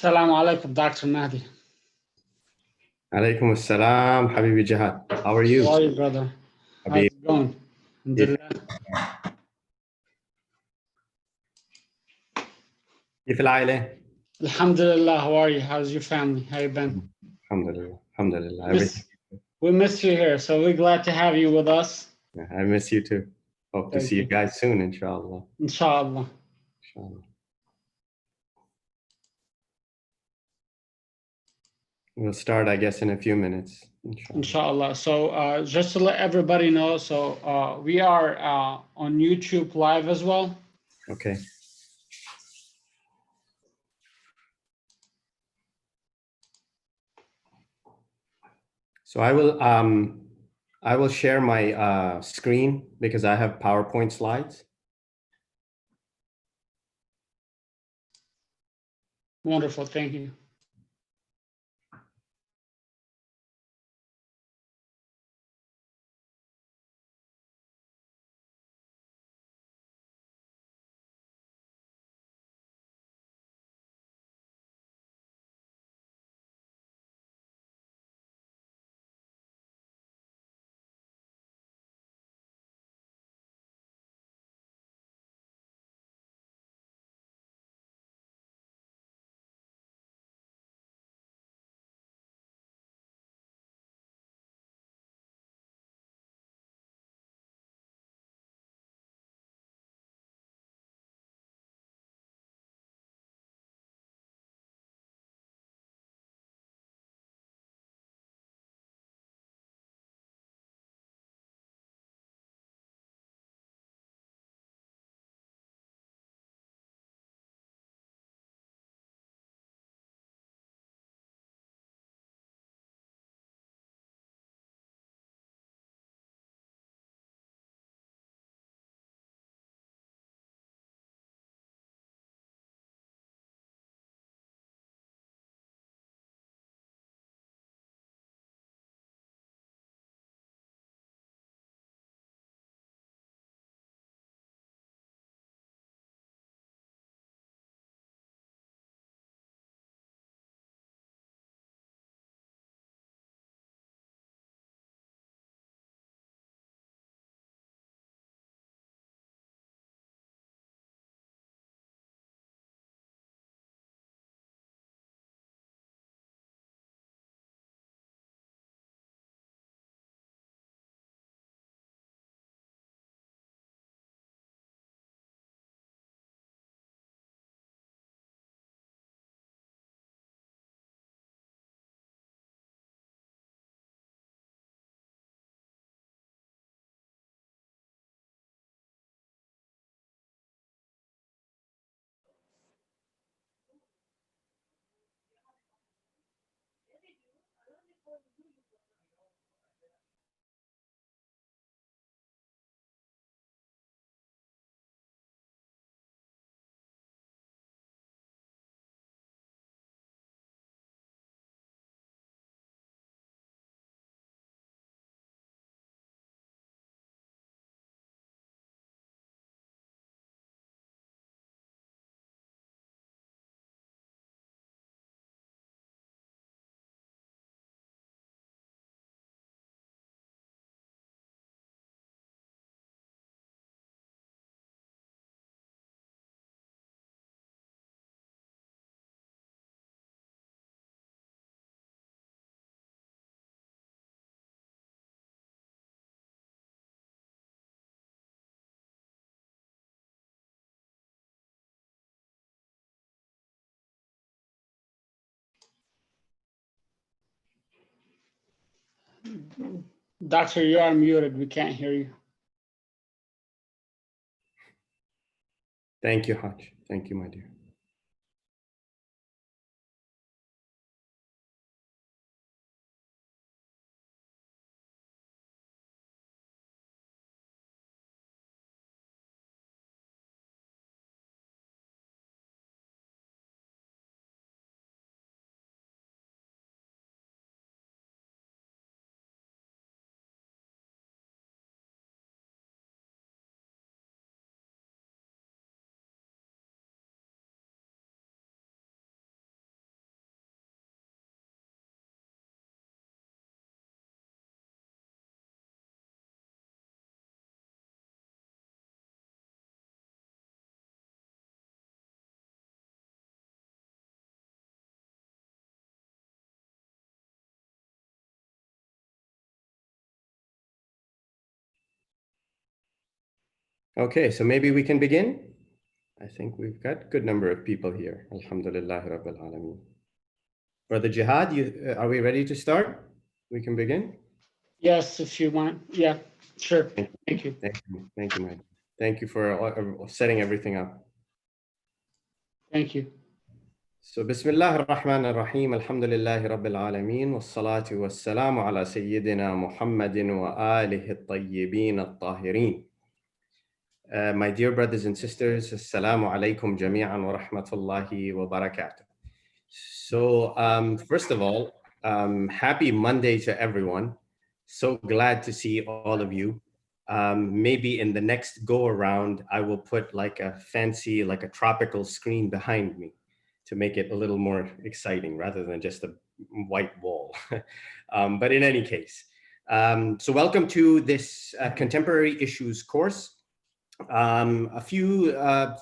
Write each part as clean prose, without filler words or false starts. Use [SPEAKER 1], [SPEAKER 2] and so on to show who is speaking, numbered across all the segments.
[SPEAKER 1] Assalamu alaikum, Dr. Mehdi.
[SPEAKER 2] Alaikum assalam, Habibi Jihad. How are you?
[SPEAKER 1] How are you, brother? How's
[SPEAKER 2] Habib.
[SPEAKER 1] it going? Alhamdulillah.
[SPEAKER 2] كيف العائلة?
[SPEAKER 1] Alhamdulillah, how are you? How's your family? How you been?
[SPEAKER 2] Alhamdulillah. Alhamdulillah. Everything.
[SPEAKER 1] We missed you here, so we're glad to have you with us.
[SPEAKER 2] I miss you too. Hope to
[SPEAKER 1] Thank
[SPEAKER 2] see you
[SPEAKER 1] you.
[SPEAKER 2] guys soon, inshallah.
[SPEAKER 1] Inshallah.
[SPEAKER 2] Inshallah. We'll start, I guess, in a few minutes.
[SPEAKER 1] Inshallah. So just to let everybody know, so we are on YouTube live as well.
[SPEAKER 2] Okay. So I will share my screen because I have PowerPoint slides.
[SPEAKER 1] Wonderful. Thank you. Doctor, you are muted. We can't hear you.
[SPEAKER 2] Thank you, Haj. Thank you, my dear. Okay, so maybe we can begin. I think we've got a good number of people here. Alhamdulillah Rabbil Alameen. Brother Jihad, are we ready to start? We can begin?
[SPEAKER 1] Yes, if you want. Yeah, sure.
[SPEAKER 2] Thank
[SPEAKER 1] Thank you.
[SPEAKER 2] you, Mehdi. Thank you for setting everything up.
[SPEAKER 1] Thank you.
[SPEAKER 2] So, Bismillah ar-Rahman ar-Rahim, Alhamdulillahi Rabbil Alameen, wassalatu wassalamu ala Sayyidina Muhammadin wa alihi at-tayyibin at-tahirin. My dear brothers and sisters, Assalamu alaikum jami'an wa rahmatullahi wa barakatuh. So first of all, happy Monday to everyone. So glad to see all of you. Maybe in the next go around, I will put like a fancy, like a tropical screen behind me to make it a little more exciting rather than just a white wall. But in any case, so welcome to this contemporary issues course. A few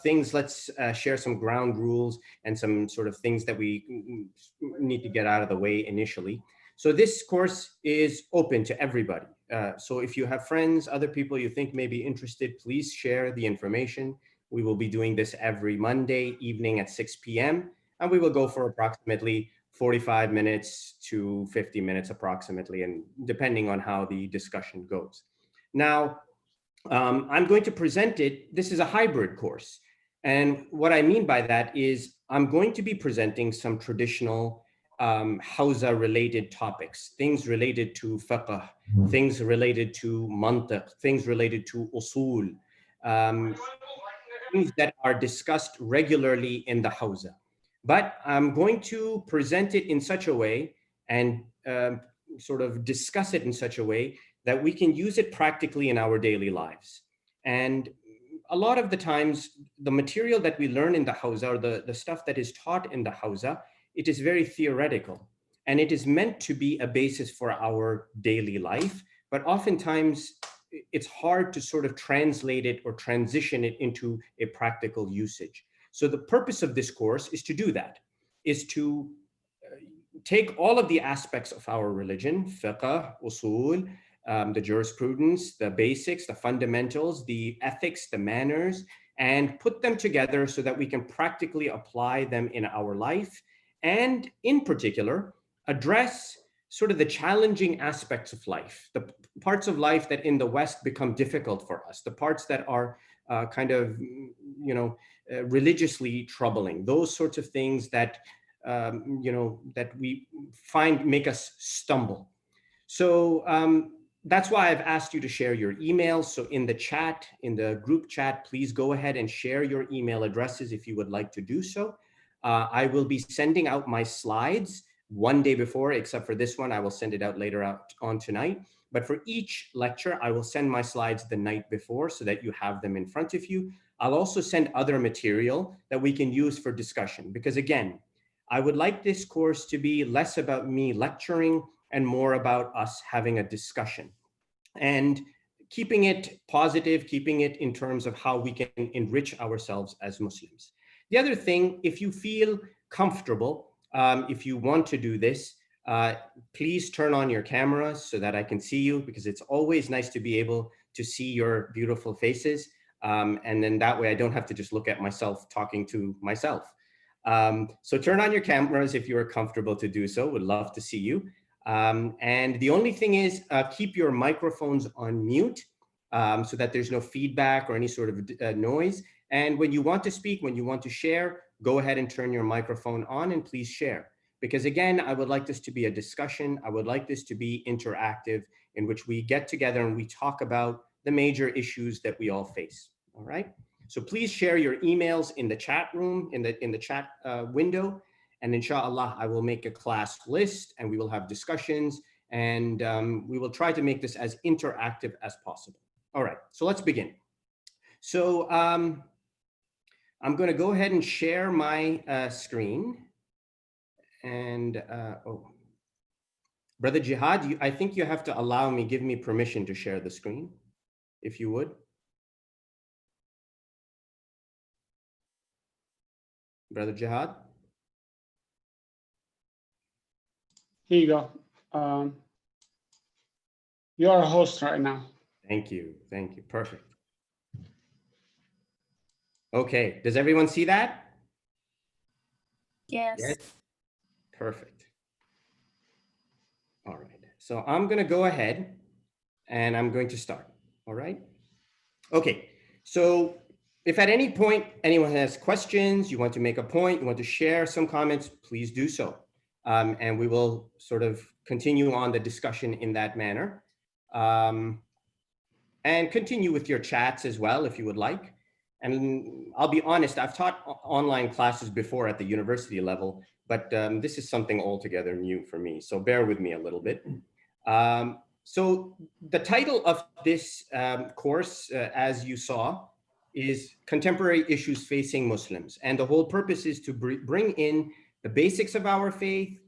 [SPEAKER 2] things, let's share some ground rules and some sort of things that we need to get out of the way initially. So this course is open to everybody. So if you have friends, other people you think may be interested, please share the information. We will be doing this every Monday evening at 6 p.m. and we will go for approximately 45 minutes to 50 minutes approximately, and depending on how the discussion goes. Now, I'm going to present it. This is a hybrid course. And what I mean by that is I'm going to be presenting some traditional Hausa related topics, things related to fiqh, things related to mantiq, things related to usul, things that are discussed regularly in the Hausa. But I'm going to present it in such a way and sort of discuss it in such a way that we can use it practically in our daily lives. And a lot of the times, the material that we learn in the Hausa, or the stuff that is taught in the Hausa, it is very theoretical. And it is meant to be a basis for our daily life. But oftentimes, it's hard to sort of translate it or transition it into a practical usage. So the purpose of this course is to do that, is to take all of the aspects of our religion, fiqh, usul, the jurisprudence, the basics, the fundamentals, the ethics, the manners, and put them together so that we can practically apply them in our life. And in particular, address sort of the challenging aspects of life, the parts of life that in the West become difficult for us, the parts that are kind of, religiously troubling, those sorts of things that, that we find make us stumble. So that's why I've asked you to share your emails. So in the chat, in the group chat, please go ahead and share your email addresses if you would like to do so. I will be sending out my slides one day before, except for this one, I will send it out later on tonight. But for each lecture, I will send my slides the night before so that you have them in front of you. I'll also send other material that we can use for discussion, because again, I would like this course to be less about me lecturing and more about us having a discussion and keeping it positive, keeping it in terms of how we can enrich ourselves as Muslims. The other thing, if you feel comfortable, if you want to do this, please turn on your cameras so that I can see you, because it's always nice to be able to see your beautiful faces. And then that way I don't have to just look at myself talking to myself. So turn on your cameras if you are comfortable to do so. Would love to see you. And the only thing is keep your microphones on mute so that there's no feedback or any sort of noise. And when you want to speak, when you want to share, go ahead and turn your microphone on and please share. Because again, I would like this to be a discussion. I would like this to be interactive, in which we get together and we talk about the major issues that we all face, all right? So please share your emails in the chat room, in the chat window. And inshallah, I will make a class list and we will have discussions, and we will try to make this as interactive as possible. All right, so let's begin. So I'm going to go ahead and share my screen. And oh, Brother Jihad, I think you have to allow me, give me permission to share the screen, if you would. Brother Jihad?
[SPEAKER 1] Here you go. You're a host right now.
[SPEAKER 2] Thank you. Thank you. Perfect. Okay, does everyone see that?
[SPEAKER 3] Yes.
[SPEAKER 2] Yes. Perfect. All right, so I'm going to go ahead and I'm going to start. All right. Okay, so if at any point anyone has questions, you want to make a point, you want to share some comments, please do so. And we will sort of continue on the discussion in that manner. And continue with your chats as well, if you would like. And I'll be honest, I've taught online classes before at the university level, but this is something altogether new for me. So bear with me a little bit. So the title of this course, as you saw, is Contemporary Issues Facing Muslims. And the whole purpose is to bring in the basics of our faith,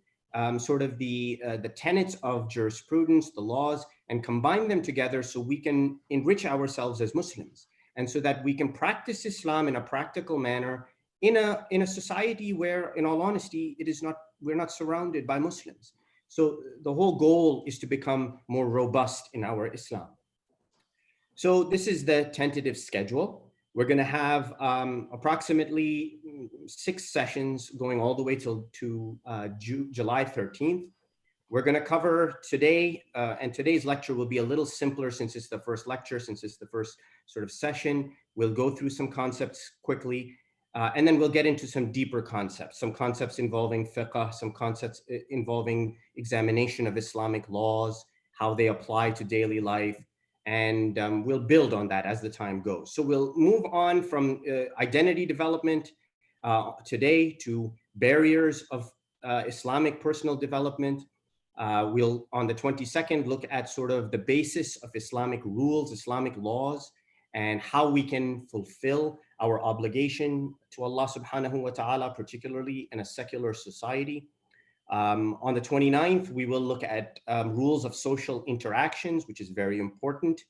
[SPEAKER 2] sort of the tenets of jurisprudence, the laws, and combine them together so we can enrich ourselves as Muslims. And so that we can practice Islam in a practical manner in a society where, in all honesty, we're not surrounded by Muslims. So the whole goal is to become more robust in our Islam. So this is the tentative schedule. We're going to have approximately 6 sessions going all the way to July 13th. We're going to cover today, and today's lecture will be a little simpler since it's the first lecture, since it's the first sort of session. We'll go through some concepts quickly, and then we'll get into some deeper concepts, some concepts involving fiqh, some concepts involving examination of Islamic laws, how they apply to daily life, and we'll build on that as the time goes. So we'll move on from identity development today to barriers of Islamic personal development. We'll, on the 22nd, look at sort of the basis of Islamic rules, Islamic laws, and how we can fulfill our obligation to Allah subhanahu wa ta'ala, particularly in a secular society. On the 29th, we will look at rules of social interactions, which is very important.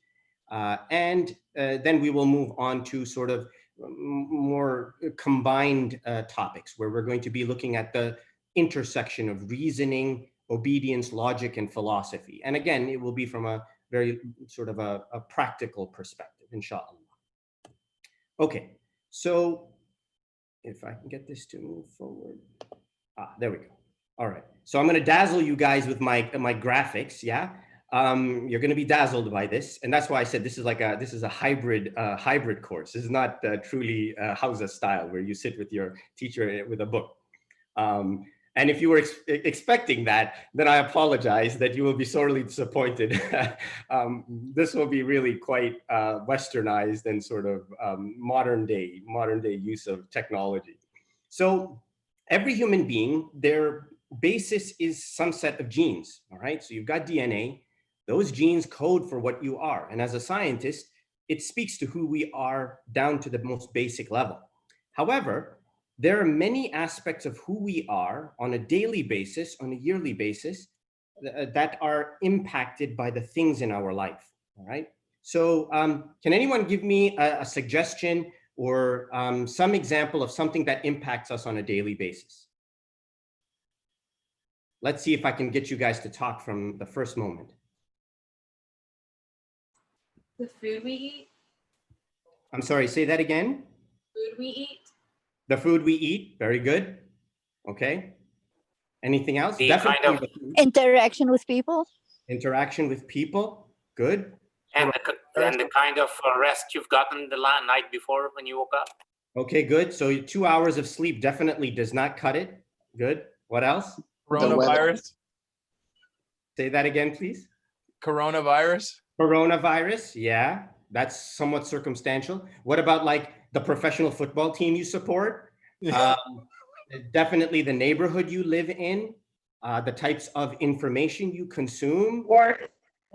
[SPEAKER 2] And then we will move on to sort of more combined topics where we're going to be looking at the intersection of reasoning, obedience, logic, and philosophy. And again, it will be from a very sort of a practical perspective, inshallah. Okay, so if I can get this to move forward. There we go. All right, so I'm going to dazzle you guys with my graphics. Yeah, you're going to be dazzled by this, and that's why I said this is a hybrid course. This is not truly Hausa style where you sit with your teacher with a book. And if you were expecting that, then I apologize that you will be sorely disappointed. This will be really quite westernized and sort of modern day use of technology. So every human being, their basis is some set of genes, all right? So you've got DNA, those genes code for what you are. And as a scientist, it speaks to who we are down to the most basic level. However, there are many aspects of who we are on a daily basis, on a yearly basis, that are impacted by the things in our life, all right? So can anyone give me a suggestion or some example of something that impacts us on a daily basis? Let's see if I can get you guys to talk from the first moment.
[SPEAKER 3] The food we eat.
[SPEAKER 2] I'm sorry, say that again.
[SPEAKER 3] Food we eat.
[SPEAKER 2] The food we eat, very good. Okay. Anything else?
[SPEAKER 4] The
[SPEAKER 2] Definitely
[SPEAKER 4] kind of
[SPEAKER 2] the food.
[SPEAKER 5] Interaction with people.
[SPEAKER 2] Interaction with people, good.
[SPEAKER 4] and the kind of rest you've gotten the night before when you woke up.
[SPEAKER 2] Okay, good. So 2 hours of sleep definitely does not cut it. Good. What else?
[SPEAKER 6] Coronavirus.
[SPEAKER 2] Say that again, please.
[SPEAKER 6] Coronavirus.
[SPEAKER 2] Coronavirus, yeah, that's somewhat circumstantial. What about like the professional football team you support? Definitely the neighborhood you live in, the types of information you consume.
[SPEAKER 7] Work.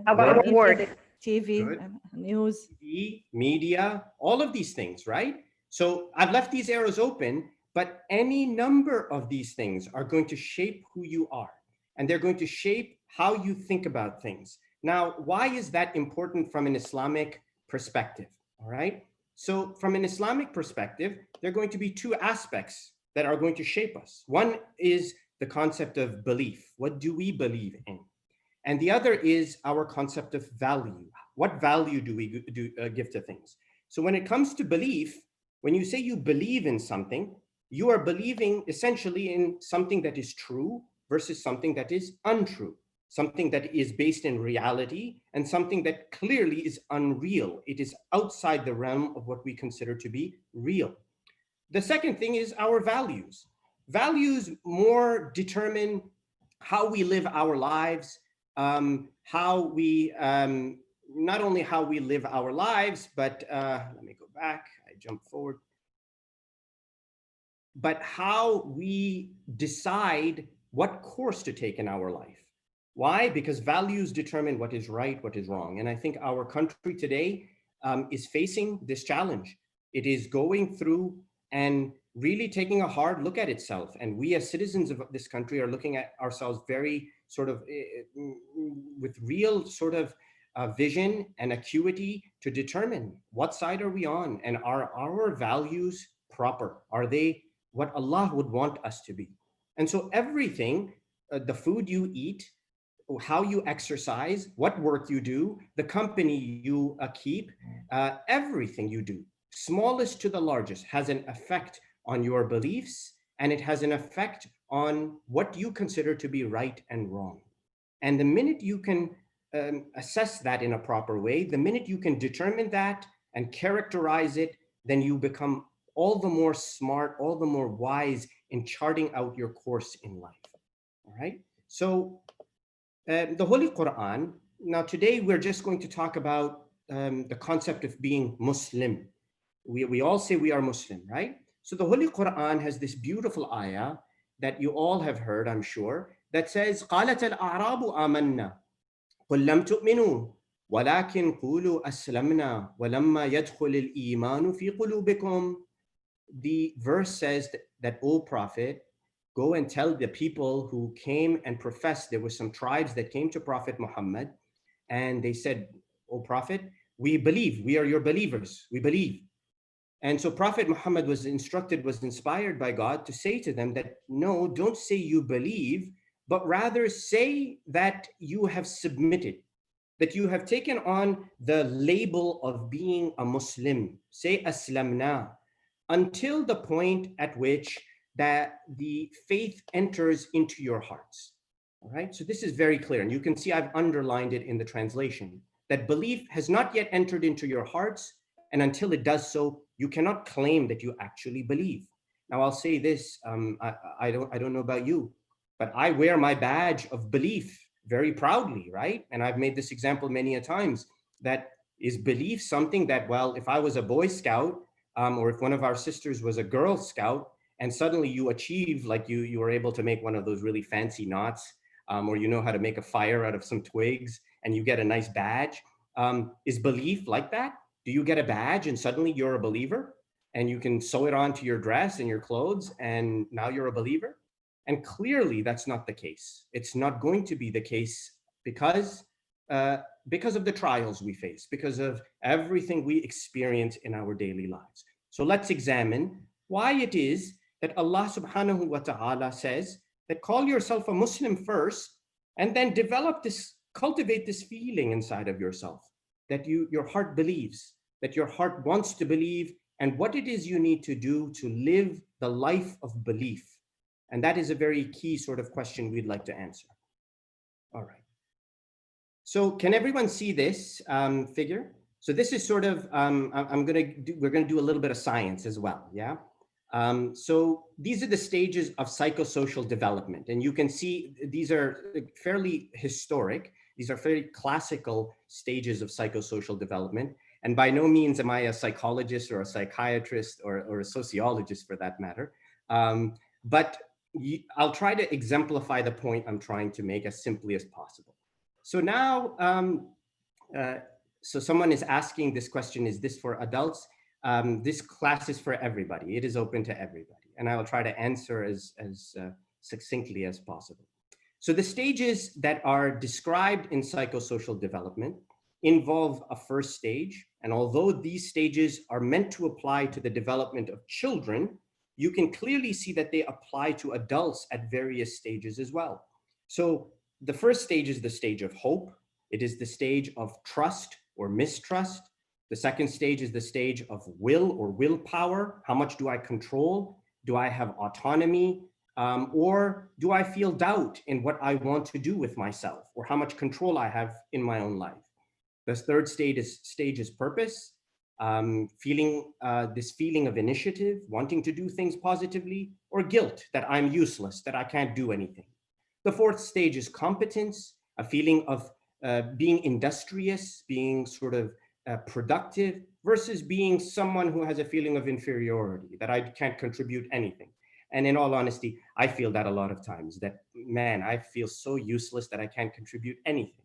[SPEAKER 7] How about work?
[SPEAKER 5] TV,
[SPEAKER 2] Good.
[SPEAKER 5] news.
[SPEAKER 2] TV, media, all of these things, right? So I've left these arrows open, but any number of these things are going to shape who you are, and they're going to shape how you think about things. Now, why is that important from an Islamic perspective? All right. So from an Islamic perspective, there are going to be 2 aspects that are going to shape us. One is the concept of belief. What do we believe in? And the other is our concept of value. What value do we give to things? So when it comes to belief, When you say you believe in something, you are believing essentially in something that is true versus something that is untrue, something that is based in reality and something that clearly is unreal. It is outside the realm of what we consider to be real. The second thing is our values. Values more determine how we live our lives, how we, not only how we live our lives, but let me go back, I jumped forward, but how we decide what course to take in our life. Why? Because values determine what is right, what is wrong. And I think our country today is facing this challenge. It is going through and really taking a hard look at itself. And we as citizens of this country are looking at ourselves very sort of with real sort of vision and acuity to determine what side are we on, and are our values proper? Are they what Allah would want us to be? And so everything, the food you eat, how you exercise, what work you do, the company you keep, everything you do, smallest to the largest, has an effect on your beliefs, and it has an effect on what you consider to be right and wrong. And the minute you can assess that in a proper way, the minute you can determine that and characterize it, then you become all the more smart, all the more wise in charting out your course in life. All right. So the Holy Quran. Now today we're just going to talk about the concept of being Muslim. We all say we are Muslim, right? So the Holy Quran has this beautiful ayah that you all have heard, I'm sure, that says, قالت الأعراب آمنا قل لم تؤمنوا ولكن قولوا أسلمنا ولما يدخل الإيمان في قلوبكم. The verse says that, O Prophet, go and tell the people who came and professed. There were some tribes that came to Prophet Muhammad and they said, O Prophet, we believe, we are your believers, we believe. And so Prophet Muhammad was instructed, was inspired by God to say to them that, no, don't say you believe, but rather say that you have submitted, that you have taken on the label of being a Muslim. Say aslamna, until the point at which that the faith enters into your hearts. All right, so this is very clear. And you can see I've underlined it in the translation, that belief has not yet entered into your hearts. And until it does so, you cannot claim that you actually believe. Now I'll say this, I don't know about you, but I wear my badge of belief very proudly, right? And I've made this example many a times, that is belief something that, well, if I was a Boy Scout, or if one of our sisters was a Girl Scout, and suddenly you achieve, like you were able to make one of those really fancy knots, or you know how to make a fire out of some twigs, and you get a nice badge. Is belief like that? Do you get a badge and suddenly you're a believer and you can sew it onto your dress and your clothes and now you're a believer? And clearly that's not the case. It's not going to be the case because of the trials we face, because of everything we experience in our daily lives. So let's examine why it is that Allah subhanahu wa ta'ala says that call yourself a Muslim first and then cultivate this feeling inside of yourself that your heart believes, that your heart wants to believe, and what it is you need to do to live the life of belief. And that is a very key sort of question we'd like to answer. All right. So can everyone see this figure? So this is sort of, we're gonna do a little bit of science as well, yeah? So these are the stages of psychosocial development. And you can see these are fairly historic. These are very classical stages of psychosocial development. And by no means am I a psychologist or a psychiatrist or a sociologist for that matter. But I'll try to exemplify the point I'm trying to make as simply as possible. So now, so someone is asking this question, is this for adults? This class is for everybody. It is open to everybody. And I will try to answer as succinctly as possible. So the stages that are described in psychosocial development involve a first stage. And although these stages are meant to apply to the development of children, you can clearly see that they apply to adults at various stages as well. So the first stage is the stage of hope. It is the stage of trust or mistrust. The second stage is the stage of will or willpower. How much do I control? Do I have autonomy? Or do I feel doubt in what I want to do with myself, or how much control I have in my own life? The third stage is purpose, this feeling of initiative, wanting to do things positively, or guilt that I'm useless, that I can't do anything. The fourth stage is competence, a feeling of being industrious, being sort of productive, versus being someone who has a feeling of inferiority, that I can't contribute anything. And in all honesty, I feel that a lot of times, that, man, I feel so useless that I can't contribute anything.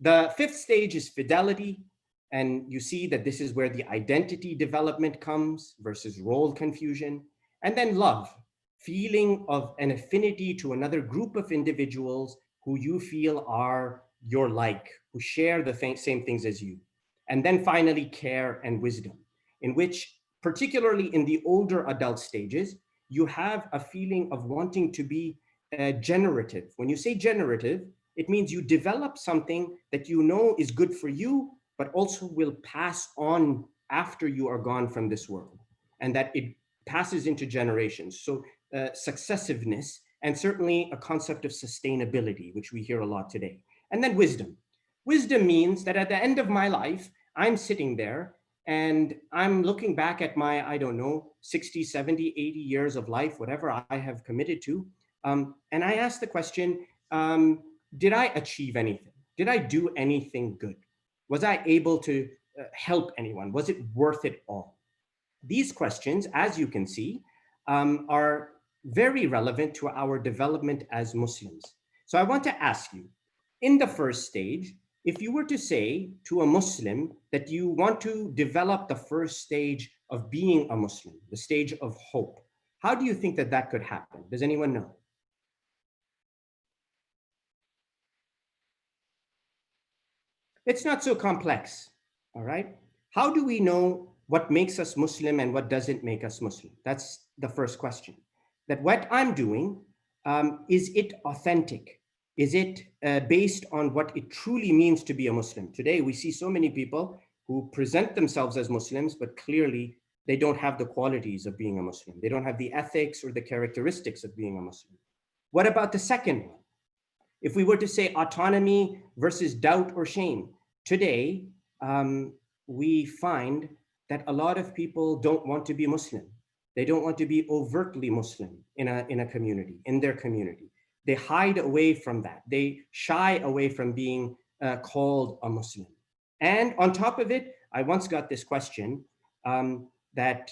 [SPEAKER 2] The fifth stage is fidelity. And you see that this is where the identity development comes versus role confusion. And then love, feeling of an affinity to another group of individuals who you feel are your like, who share the same things as you. And then finally, care and wisdom, in which, particularly in the older adult stages, you have a feeling of wanting to be generative. When you say generative, it means you develop something that you know is good for you, but also will pass on after you are gone from this world, and that it passes into generations. So successiveness, and certainly a concept of sustainability, which we hear a lot today. And then wisdom. Wisdom means that at the end of my life, I'm sitting there and I'm looking back at my, I don't know, 60, 70, 80 years of life, whatever I have committed to. And I ask the question, did I achieve anything? Did I do anything good? Was I able to help anyone? Was it worth it all? These questions, as you can see, are very relevant to our development as Muslims. So I want to ask you, in the first stage, if you were to say to a Muslim that you want to develop the first stage of being a Muslim, the stage of hope, how do you think that that could happen? Does anyone know? It's not so complex, all right? How do we know what makes us Muslim and what doesn't make us Muslim? That's the first question. That what I'm doing, is it authentic? Is it based on what it truly means to be a Muslim? Today, we see so many people who present themselves as Muslims, but clearly they don't have the qualities of being a Muslim. They don't have the ethics or the characteristics of being a Muslim. What about the second one? If we were to say autonomy versus doubt or shame, today, we find that a lot of people don't want to be Muslim. They don't want to be overtly Muslim in a community, in their community. They hide away from that. They shy away from being called a Muslim. And on top of it, I once got this question that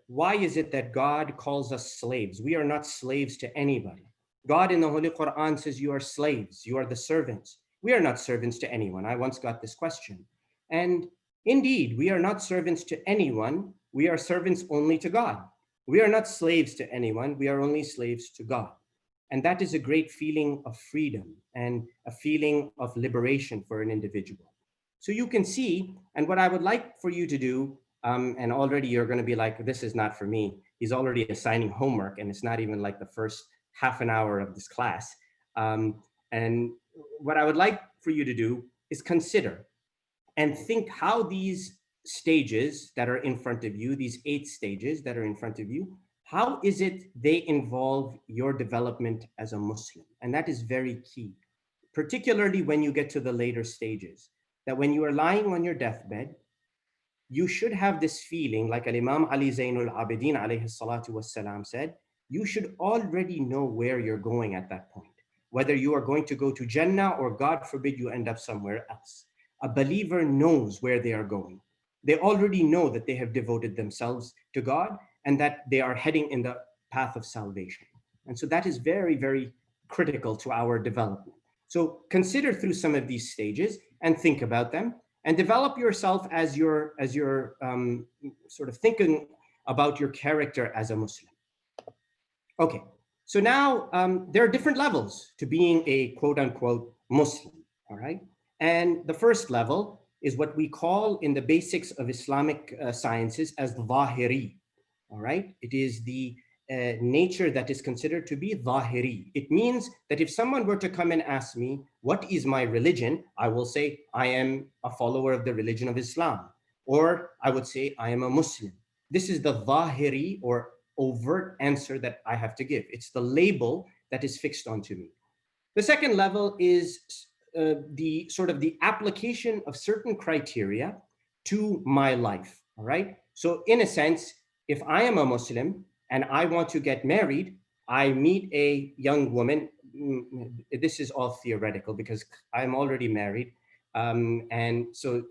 [SPEAKER 2] why is it that God calls us slaves? We are not slaves to anybody. God in the Holy Quran says you are slaves, you are the servants. We are not servants to anyone. I once got this question. And indeed, we are not servants to anyone. We are servants only to God. We are not slaves to anyone. We are only slaves to God. And that is a great feeling of freedom and a feeling of liberation for an individual. So you can see, and what I would like for you to do, and already you're going to be like, this is not for me. He's already assigning homework, and it's not even like the first half an hour of this class. And what I would like for you to do is consider and think how these stages that are in front of you, these 8 stages that are in front of you, how is it they involve your development as a Muslim? And that is very key, particularly when you get to the later stages, that when you are lying on your deathbed, you should have this feeling, like Imam Ali Zainul Abidin alayhi salatu wassalam said, you should already know where you're going at that point, whether you are going to go to Jannah or God forbid you end up somewhere else. A believer knows where they are going. They already know that they have devoted themselves to God and that they are heading in the path of salvation. And so that is very, very critical to our development. So consider through some of these stages and think about them and develop yourself as you're sort of thinking about your character as a Muslim. Okay, so now there are different levels to being a quote unquote Muslim, all right? And the first level is what we call in the basics of Islamic sciences as the Zahiri. All right, it is the nature that is considered to be Zahiri. It means that if someone were to come and ask me, what is my religion? I will say, I am a follower of the religion of Islam. or I would say I am a Muslim. This is the zahiri or overt answer that I have to give. It's the label that is fixed onto me. The second level is the sort of the application of certain criteria to my life, all right? So in a sense, if I am a Muslim and I want to get married, I meet a young woman. This is all theoretical because I'm already married. And so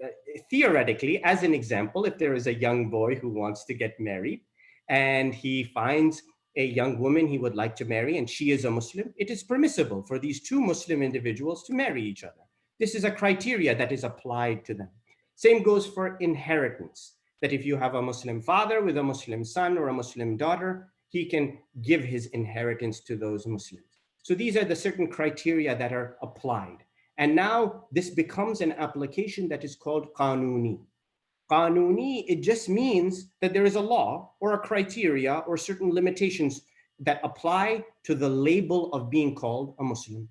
[SPEAKER 2] theoretically, as an example, if there is a young boy who wants to get married and he finds a young woman he would like to marry and she is a Muslim, it is permissible for these two Muslim individuals to marry each other. This is a criteria that is applied to them. Same goes for inheritance, that if you have a Muslim father with a Muslim son or a Muslim daughter, he can give his inheritance to those Muslims. So these are the certain criteria that are applied. And now this becomes an application that is called qanuni. Qanuni, it just means that there is a law or a criteria or certain limitations that apply to the label of being called a Muslim.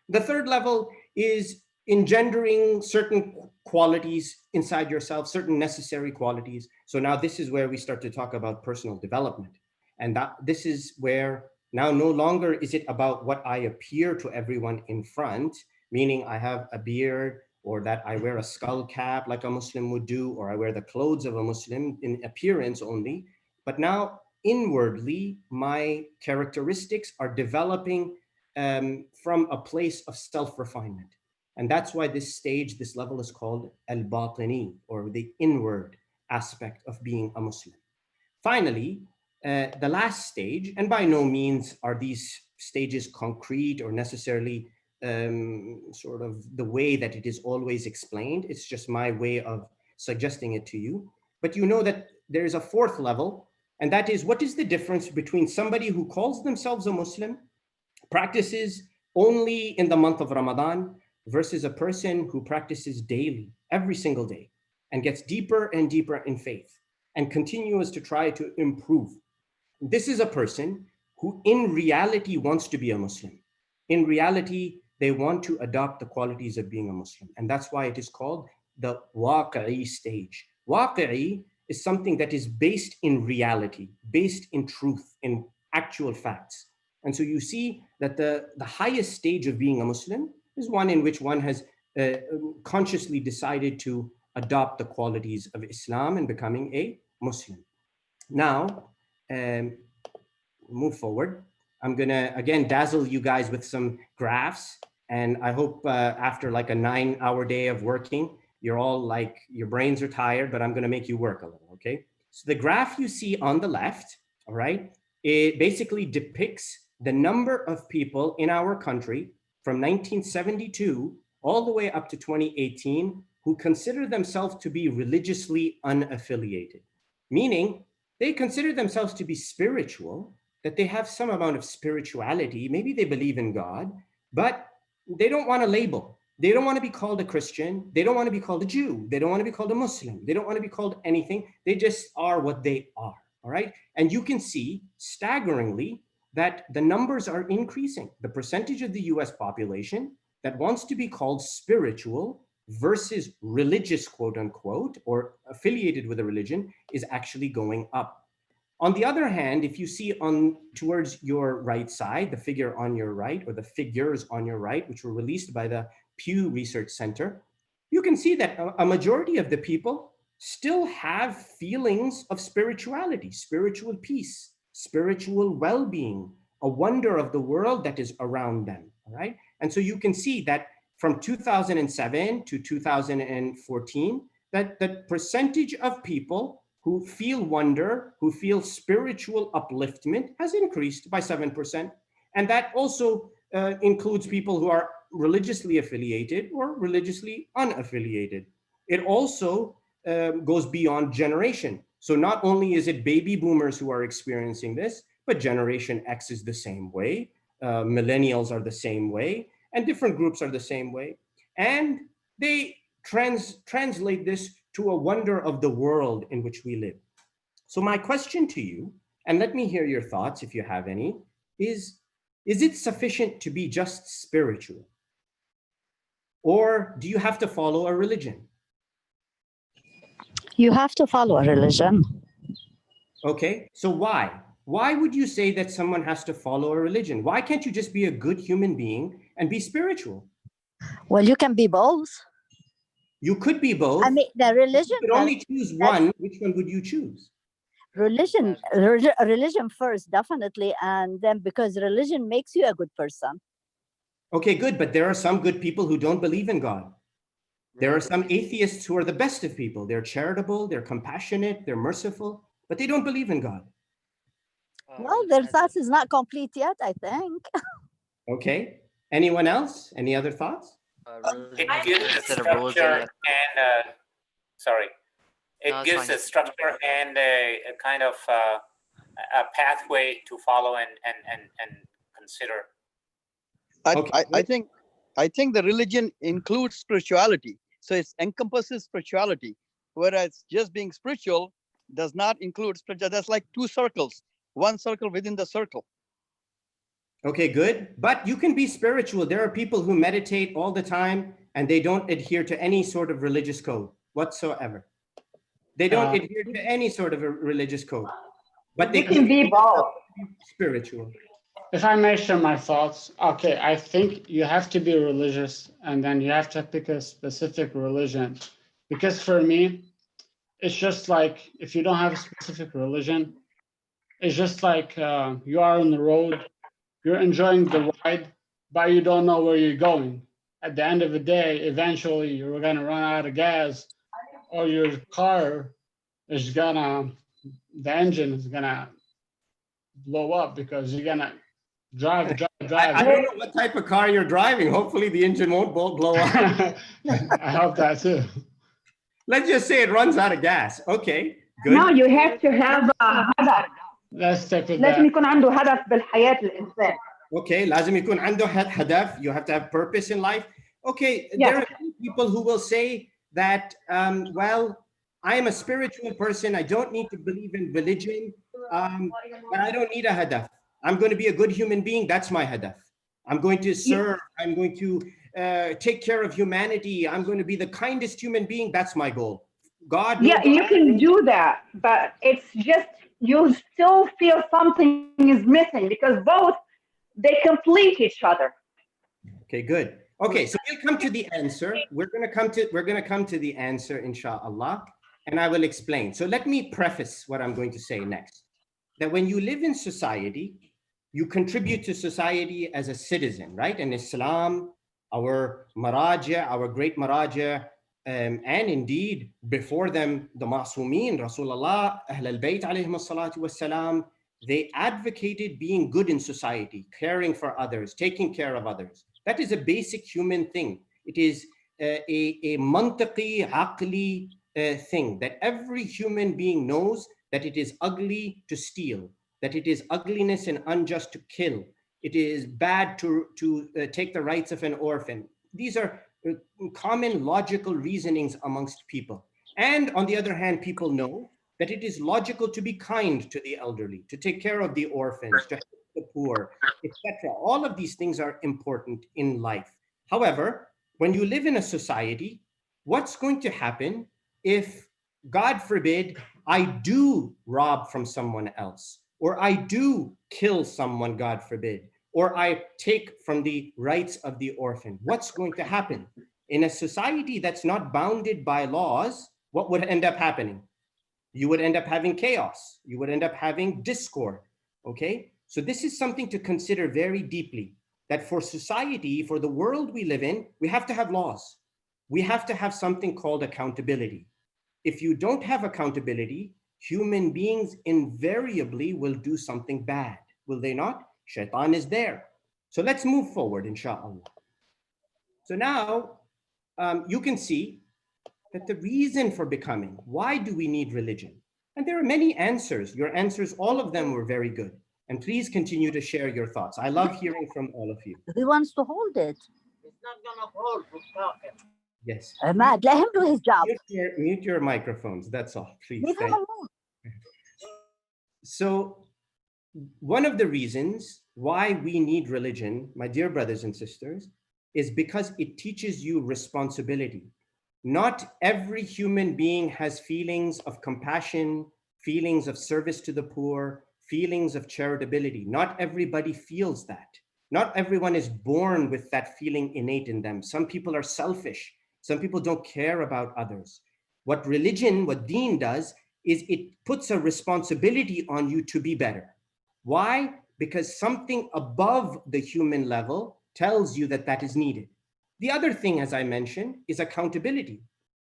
[SPEAKER 2] The third level is engendering certain qualities inside yourself, certain necessary qualities. So now this is where we start to talk about personal development. And this is where now no longer is it about what I appear to everyone in front, meaning I have a beard, or that I wear a skull cap like a Muslim would do, or I wear the clothes of a Muslim in appearance only. But now inwardly, my characteristics are developing from a place of self-refinement. And that's why this stage, this level is called al-batini, or the inward aspect of being a Muslim. Finally, the last stage, and by no means are these stages concrete or necessarily sort of the way that it is always explained. It's just my way of suggesting it to you. But you know that there is a fourth level, and that is, what is the difference between somebody who calls themselves a Muslim, practices only in the month of Ramadan, versus a person who practices daily, every single day, and gets deeper and deeper in faith and continues to try to improve. This is a person who in reality wants to be a Muslim. In reality, they want to adopt the qualities of being a Muslim. And that's why it is called the waqi'i stage. Waqi'i is something that is based in reality, based in truth, in actual facts. And so you see that the highest stage of being a Muslim is one in which one has consciously decided to adopt the qualities of Islam and becoming a Muslim. Now, move forward. I'm gonna, again, dazzle you guys with some graphs. And I hope after like a 9-hour day of working, you're all like, your brains are tired, but I'm gonna make you work a little, okay? So the graph you see on the left, all right, it basically depicts the number of people in our country from 1972 all the way up to 2018 who consider themselves to be religiously unaffiliated, meaning they consider themselves to be spiritual, that they have some amount of spirituality, maybe they believe in God, but they don't want a label. They don't want to be called a Christian. They don't want to be called a Jew. They don't want to be called a Muslim. They don't want to be called anything. They just are what they are, all right? And you can see staggeringly that the numbers are increasing. The percentage of the US population that wants to be called spiritual versus religious, quote unquote, or affiliated with a religion is actually going up. On the other hand, if you see on towards your right side, the figure on your right, or the figures on your right, which were released by the Pew Research Center, you can see that a majority of the people still have feelings of spirituality, spiritual peace, spiritual well-being, a wonder of the world that is around them, all right? And so you can see that from 2007 to 2014, that the percentage of people who feel wonder, who feel spiritual upliftment has increased by 7%. And that also includes people who are religiously affiliated or religiously unaffiliated. It also goes beyond generation. So not only is it baby boomers who are experiencing this, but Generation X is the same way, millennials are the same way, and different groups are the same way. And they translate this to a wonder of the world in which we live. So my question to you, and let me hear your thoughts if you have any, is it sufficient to be just spiritual? Or do you have to follow a religion?
[SPEAKER 5] You have to follow a religion.
[SPEAKER 2] Okay, so why? Why would you say that someone has to follow a religion? Why can't you just be a good human being and be spiritual?
[SPEAKER 5] Well, you can be both.
[SPEAKER 2] You could be both.
[SPEAKER 5] I mean, the religion.
[SPEAKER 2] You could only choose one. Which one would you choose?
[SPEAKER 5] Religion first, definitely, and then because religion makes you a good person.
[SPEAKER 2] Okay, good, but there are some good people who don't believe in God. There are some atheists who are the best of people. They're charitable, they're compassionate, they're merciful, but they don't believe in God.
[SPEAKER 5] Well, their thoughts is not complete yet, I think.
[SPEAKER 2] Okay. Anyone else? Any other thoughts?
[SPEAKER 4] It gives a structure and sorry. It gives a structure and a kind of a pathway to follow and consider.
[SPEAKER 8] I think the religion includes spirituality. So it encompasses spirituality, whereas just being spiritual does not include spiritual. That's like two circles, one circle within the circle.
[SPEAKER 2] Okay, good. But you can be spiritual. There are people who meditate all the time and they don't adhere to any sort of religious code whatsoever. They don't adhere to any sort of a religious code, but they
[SPEAKER 7] can be both.
[SPEAKER 2] Spiritual.
[SPEAKER 1] If I may share my thoughts, okay, I think you have to be religious and then you have to pick a specific religion. Because for me, it's just like if you don't have a specific religion, it's just like you are on the road, you're enjoying the ride, but you don't know where you're going. At the end of the day, eventually you're gonna run out of gas, or your car is gonna, the engine is gonna blow up because you're gonna drive.
[SPEAKER 2] I don't know what type of car you're driving. Hopefully the engine won't blow up.
[SPEAKER 1] I hope that too.
[SPEAKER 2] Let's just say it runs out of gas. Okay, good.
[SPEAKER 7] No, you have to have a هدف.
[SPEAKER 1] Let's stick with
[SPEAKER 7] لازم
[SPEAKER 1] that.
[SPEAKER 7] يكون عنده هدف بالحياة الإنسان.
[SPEAKER 2] Okay, لازم يكون عنده هدف. You have to have purpose in life. Okay,
[SPEAKER 7] Yes.
[SPEAKER 2] there are people who will say that, well, I am a spiritual person. I don't need to believe in religion, but I don't need a hadaf. I'm going to be a good human being. That's my hadaf. I'm going to serve. I'm going to take care of humanity. I'm going to be the kindest human being. That's my goal. God.
[SPEAKER 7] Yeah, you can do that, but it's just you still feel something is missing because both they complete each other.
[SPEAKER 2] Okay, good. Okay, so we'll come to the answer. We're going to come to the answer, inshallah, and I will explain. So let me preface what I'm going to say next. That when you live in society, you contribute to society as a citizen, right? In Islam, our maraja, our great maraja, and indeed before them, the Ma'sumin, Rasulullah, Ahl al-Bayt alayhim as-salatu was-salam, they advocated being good in society, caring for others, taking care of others. That is a basic human thing. It is a mantaqi, aqli thing that every human being knows that it is ugly to steal, that it is ugliness and unjust to kill. It is bad to take the rights of an orphan. These are common logical reasonings amongst people. And on the other hand, people know that it is logical to be kind to the elderly, to take care of the orphans, to help the poor, etc. All of these things are important in life. However, when you live in a society, what's going to happen if, God forbid, I do rob from someone else, or I do kill someone, God forbid, or I take from the rights of the orphan? What's going to happen? In a society that's not bounded by laws, what would end up happening? You would end up having chaos. You would end up having discord, okay? So this is something to consider very deeply, that for society, for the world we live in, we have to have laws. We have to have something called accountability. If you don't have accountability, human beings invariably will do something bad, will they not? Shaitan is there. So let's move forward, inshallah. So now you can see that the reason for becoming, why do we need religion? And there are many answers. Your answers, all of them were very good. And please continue to share your thoughts. I love hearing from all of you.
[SPEAKER 5] He wants to hold it.
[SPEAKER 9] It's not gonna hold.
[SPEAKER 2] Yes.
[SPEAKER 5] Ahmad, let him do his job.
[SPEAKER 2] Mute your microphones. That's all, please.
[SPEAKER 5] Leave him alone.
[SPEAKER 2] So one of the reasons why we need religion, my dear brothers and sisters, is because it teaches you responsibility. Not every human being has feelings of compassion, feelings of service to the poor, feelings of charitability. Not everybody feels that. Not everyone is born with that feeling innate in them. Some people are selfish. Some people don't care about others. What religion, what deen does, is it puts a responsibility on you to be better. Why? Because something above the human level tells you that that is needed. The other thing, as I mentioned, is accountability.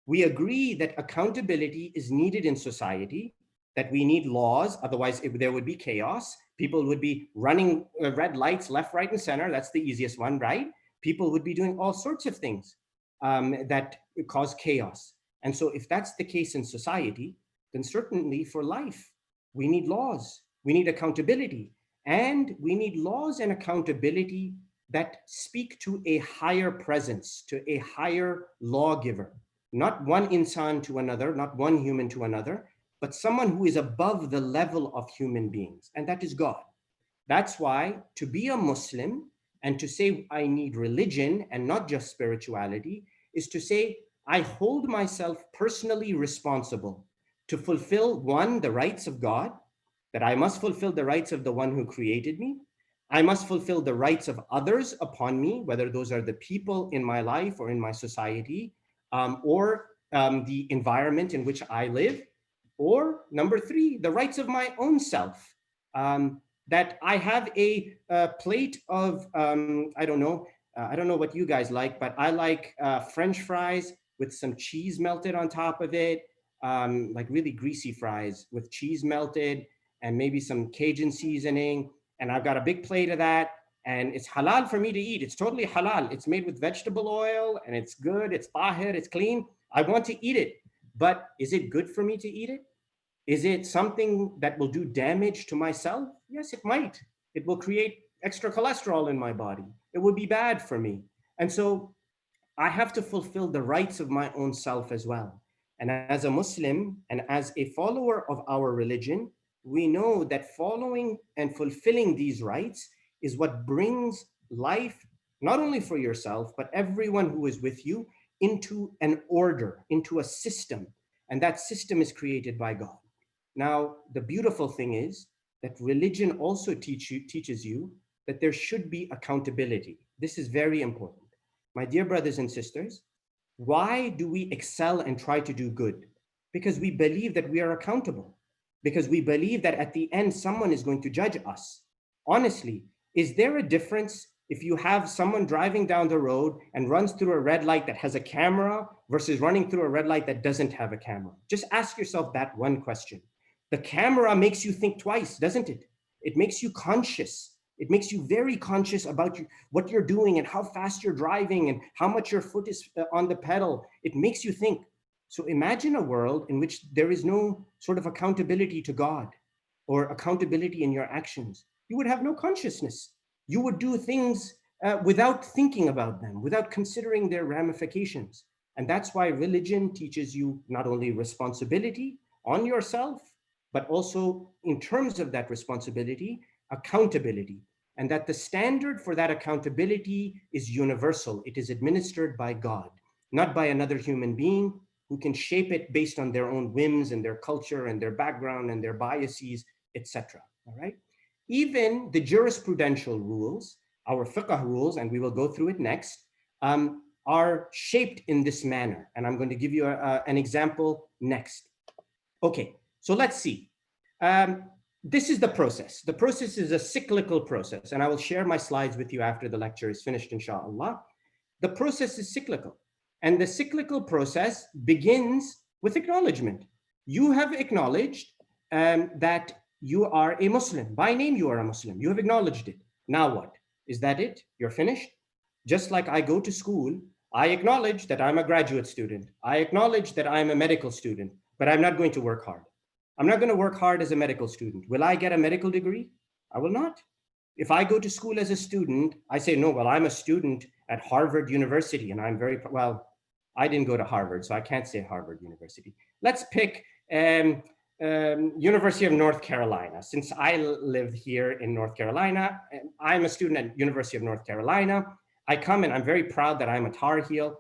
[SPEAKER 2] We agree that accountability is needed in society, that we need laws, otherwise there would be chaos. People would be running red lights left, right, and center. That's the easiest one, right? People would be doing all sorts of things that cause chaos. And so if that's the case in society, then certainly for life, we need laws, we need accountability, and we need laws and accountability that speak to a higher presence, to a higher lawgiver, not one insan to another, not one human to another, but someone who is above the level of human beings, and that is God. That's why to be a Muslim and to say I need religion and not just spirituality is to say I hold myself personally responsible to fulfill, one, the rights of God, that I must fulfill the rights of the one who created me. I must fulfill the rights of others upon me, whether those are the people in my life or in my society, or the environment in which I live. Or number three, the rights of my own self. That I have a plate of, I don't know what you guys like, but I like French fries with some cheese melted on top of it, like really greasy fries with cheese melted and maybe some Cajun seasoning. And I've got a big plate of that, and it's halal for me to eat. It's totally halal. It's made with vegetable oil and it's good. It's tahir, it's clean. I want to eat it, but is it good for me to eat it? Is it something that will do damage to myself? Yes, it might. It will create extra cholesterol in my body. It would be bad for me. And so I have to fulfill the rights of my own self as well. And as a Muslim and as a follower of our religion, we know that following and fulfilling these rights is what brings life, not only for yourself, but everyone who is with you, into an order, into a system. And that system is created by God. Now, the beautiful thing is that religion also teaches you that there should be accountability. This is very important. My dear brothers and sisters, why do we excel and try to do good? Because we believe that we are accountable. Because we believe that at the end, someone is going to judge us. Honestly, is there a difference if you have someone driving down the road and runs through a red light that has a camera versus running through a red light that doesn't have a camera? Just ask yourself that one question. The camera makes you think twice, doesn't it? It makes you conscious. It makes you very conscious about what you're doing and how fast you're driving and how much your foot is on the pedal. It makes you think. So imagine a world in which there is no sort of accountability to God or accountability in your actions. You would have no consciousness. You would do things without thinking about them, without considering their ramifications. And that's why religion teaches you not only responsibility on yourself, but also in terms of that responsibility, accountability. And that the standard for that accountability is universal. It is administered by God, not by another human being who can shape it based on their own whims and their culture and their background and their biases, etc. All right. Even the jurisprudential rules, our fiqh rules, and we will go through it next, are shaped in this manner. And I'm going to give you an example next. Okay, so let's see. This is the process. The process is a cyclical process, and I will share my slides with you after the lecture is finished, inshallah. The process is cyclical. And the cyclical process begins with acknowledgement. You have acknowledged that you are a Muslim. By name, you are a Muslim. You have acknowledged it. Now what? Is that it? You're finished? Just like I go to school, I acknowledge that I'm a graduate student. I acknowledge that I'm a medical student, but I'm not going to work hard. I'm not going to work hard as a medical student. Will I get a medical degree? I will not. If I go to school as a student, I say, no, well, I'm a student at Harvard University, and I'm very, well, I didn't go to Harvard, so I can't say Harvard University. Let's pick University of North Carolina. Since I live here in North Carolina, I'm a student at University of North Carolina. I come and I'm very proud that I'm a Tar Heel.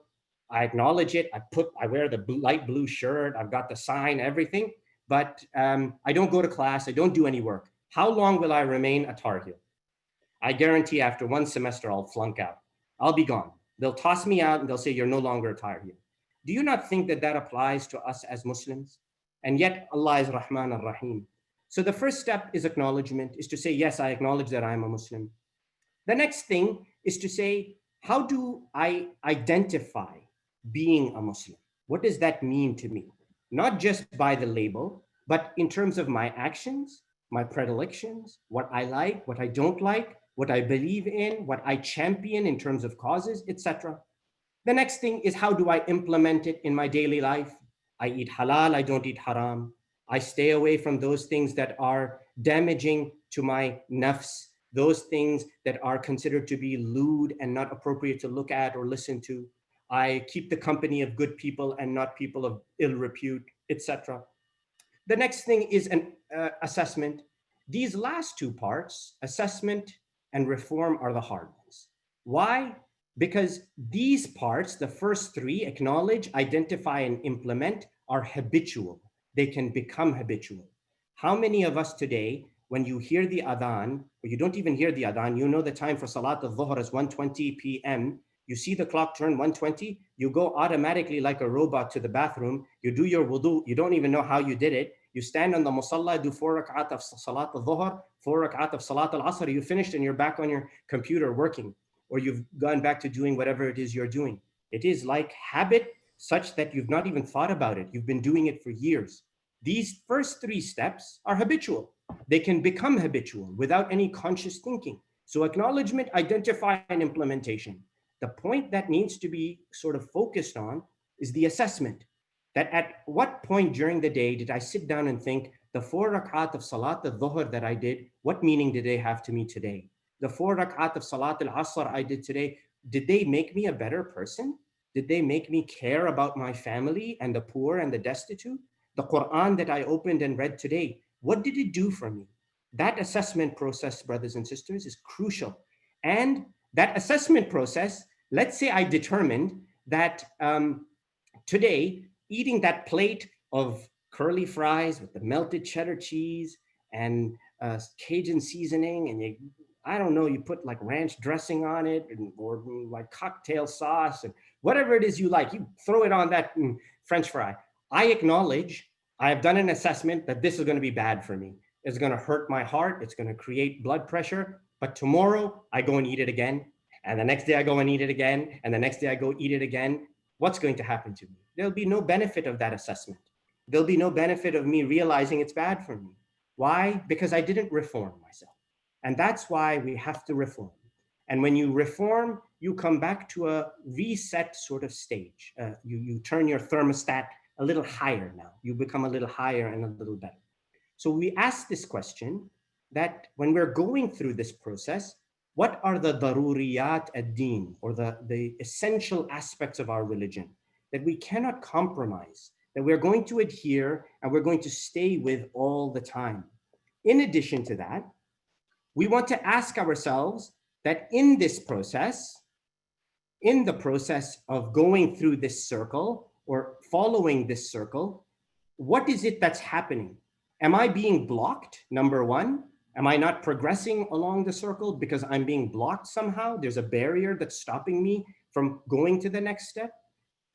[SPEAKER 2] I acknowledge it. I wear the light blue shirt. I've got the sign, everything, but I don't go to class. I don't do any work. How long will I remain a tar heel? I guarantee after one semester, I'll flunk out. I'll be gone. They'll toss me out and they'll say, you're no longer a tar heel. Do you not think that that applies to us as Muslims? And yet Allah is Rahman ar-Rahim. So the first step is acknowledgement, is to say, yes, I acknowledge that I'm a Muslim. The next thing is to say, how do I identify being a Muslim? What does that mean to me? Not just by the label, but in terms of my actions, my predilections, what I like, what I don't like, what I believe in, what I champion in terms of causes, etc. The next thing is, how do I implement it in my daily life? I eat halal, I don't eat haram. I stay away from those things that are damaging to my nafs, those things that are considered to be lewd and not appropriate to look at or listen to. I keep the company of good people and not people of ill repute, etc. The next thing is an assessment. These last two parts, assessment and reform, are the hard ones. Why? Because these parts, the first three, acknowledge, identify, and implement, are habitual. They can become habitual. How many of us today, when you hear the adhan, or you don't even hear the adhan, you know the time for Salat al-Dhuhr is 1:20 p.m., you see the clock turn 1:20, you go automatically like a robot to the bathroom, you do your wudu, you don't even know how you did it, you stand on the musalla, do 4 rak'at of Salat al-Dhuhr, 4 rak'at of Salat al-Asr, you finished and you're back on your computer working, or you've gone back to doing whatever it is you're doing. It is like habit such that you've not even thought about it. You've been doing it for years. These first three steps are habitual. They can become habitual without any conscious thinking. So acknowledgement, identify, and implementation. The point that needs to be sort of focused on is the assessment. That at what point during the day did I sit down and think, the 4 rak'at of Salat al-Dhuhr that I did, what meaning did they have to me today? The 4 rak'at of Salat al-Asr I did today, did they make me a better person? Did they make me care about my family and the poor and the destitute? The Quran that I opened and read today, what did it do for me? That assessment process, brothers and sisters, is crucial. And that assessment process, let's say I determined that today, eating that plate of curly fries with the melted cheddar cheese and Cajun seasoning, and I don't know, you put like ranch dressing on it, or like cocktail sauce, and whatever it is you like, you throw it on that French fry. I acknowledge, I have done an assessment that this is going to be bad for me. It's going to hurt my heart. It's going to create blood pressure. But tomorrow I go and eat it again. And the next day I go and eat it again. And the next day I go eat it again. What's going to happen to me? There'll be no benefit of that assessment. There'll be no benefit of me realizing it's bad for me. Why? Because I didn't reform myself. And that's why we have to reform. And when you reform, you come back to a reset sort of stage. You turn your thermostat a little higher now. You become a little higher and a little better. So we ask this question, that when we're going through this process, what are the daruriyat ad-din, or the essential aspects of our religion that we cannot compromise, that we're going to adhere and we're going to stay with all the time? In addition to that, we want to ask ourselves that in this process, in the process of going through this circle or following this circle, what is it that's happening? Am I being blocked? Number one, am I not progressing along the circle because I'm being blocked somehow? There's a barrier that's stopping me from going to the next step.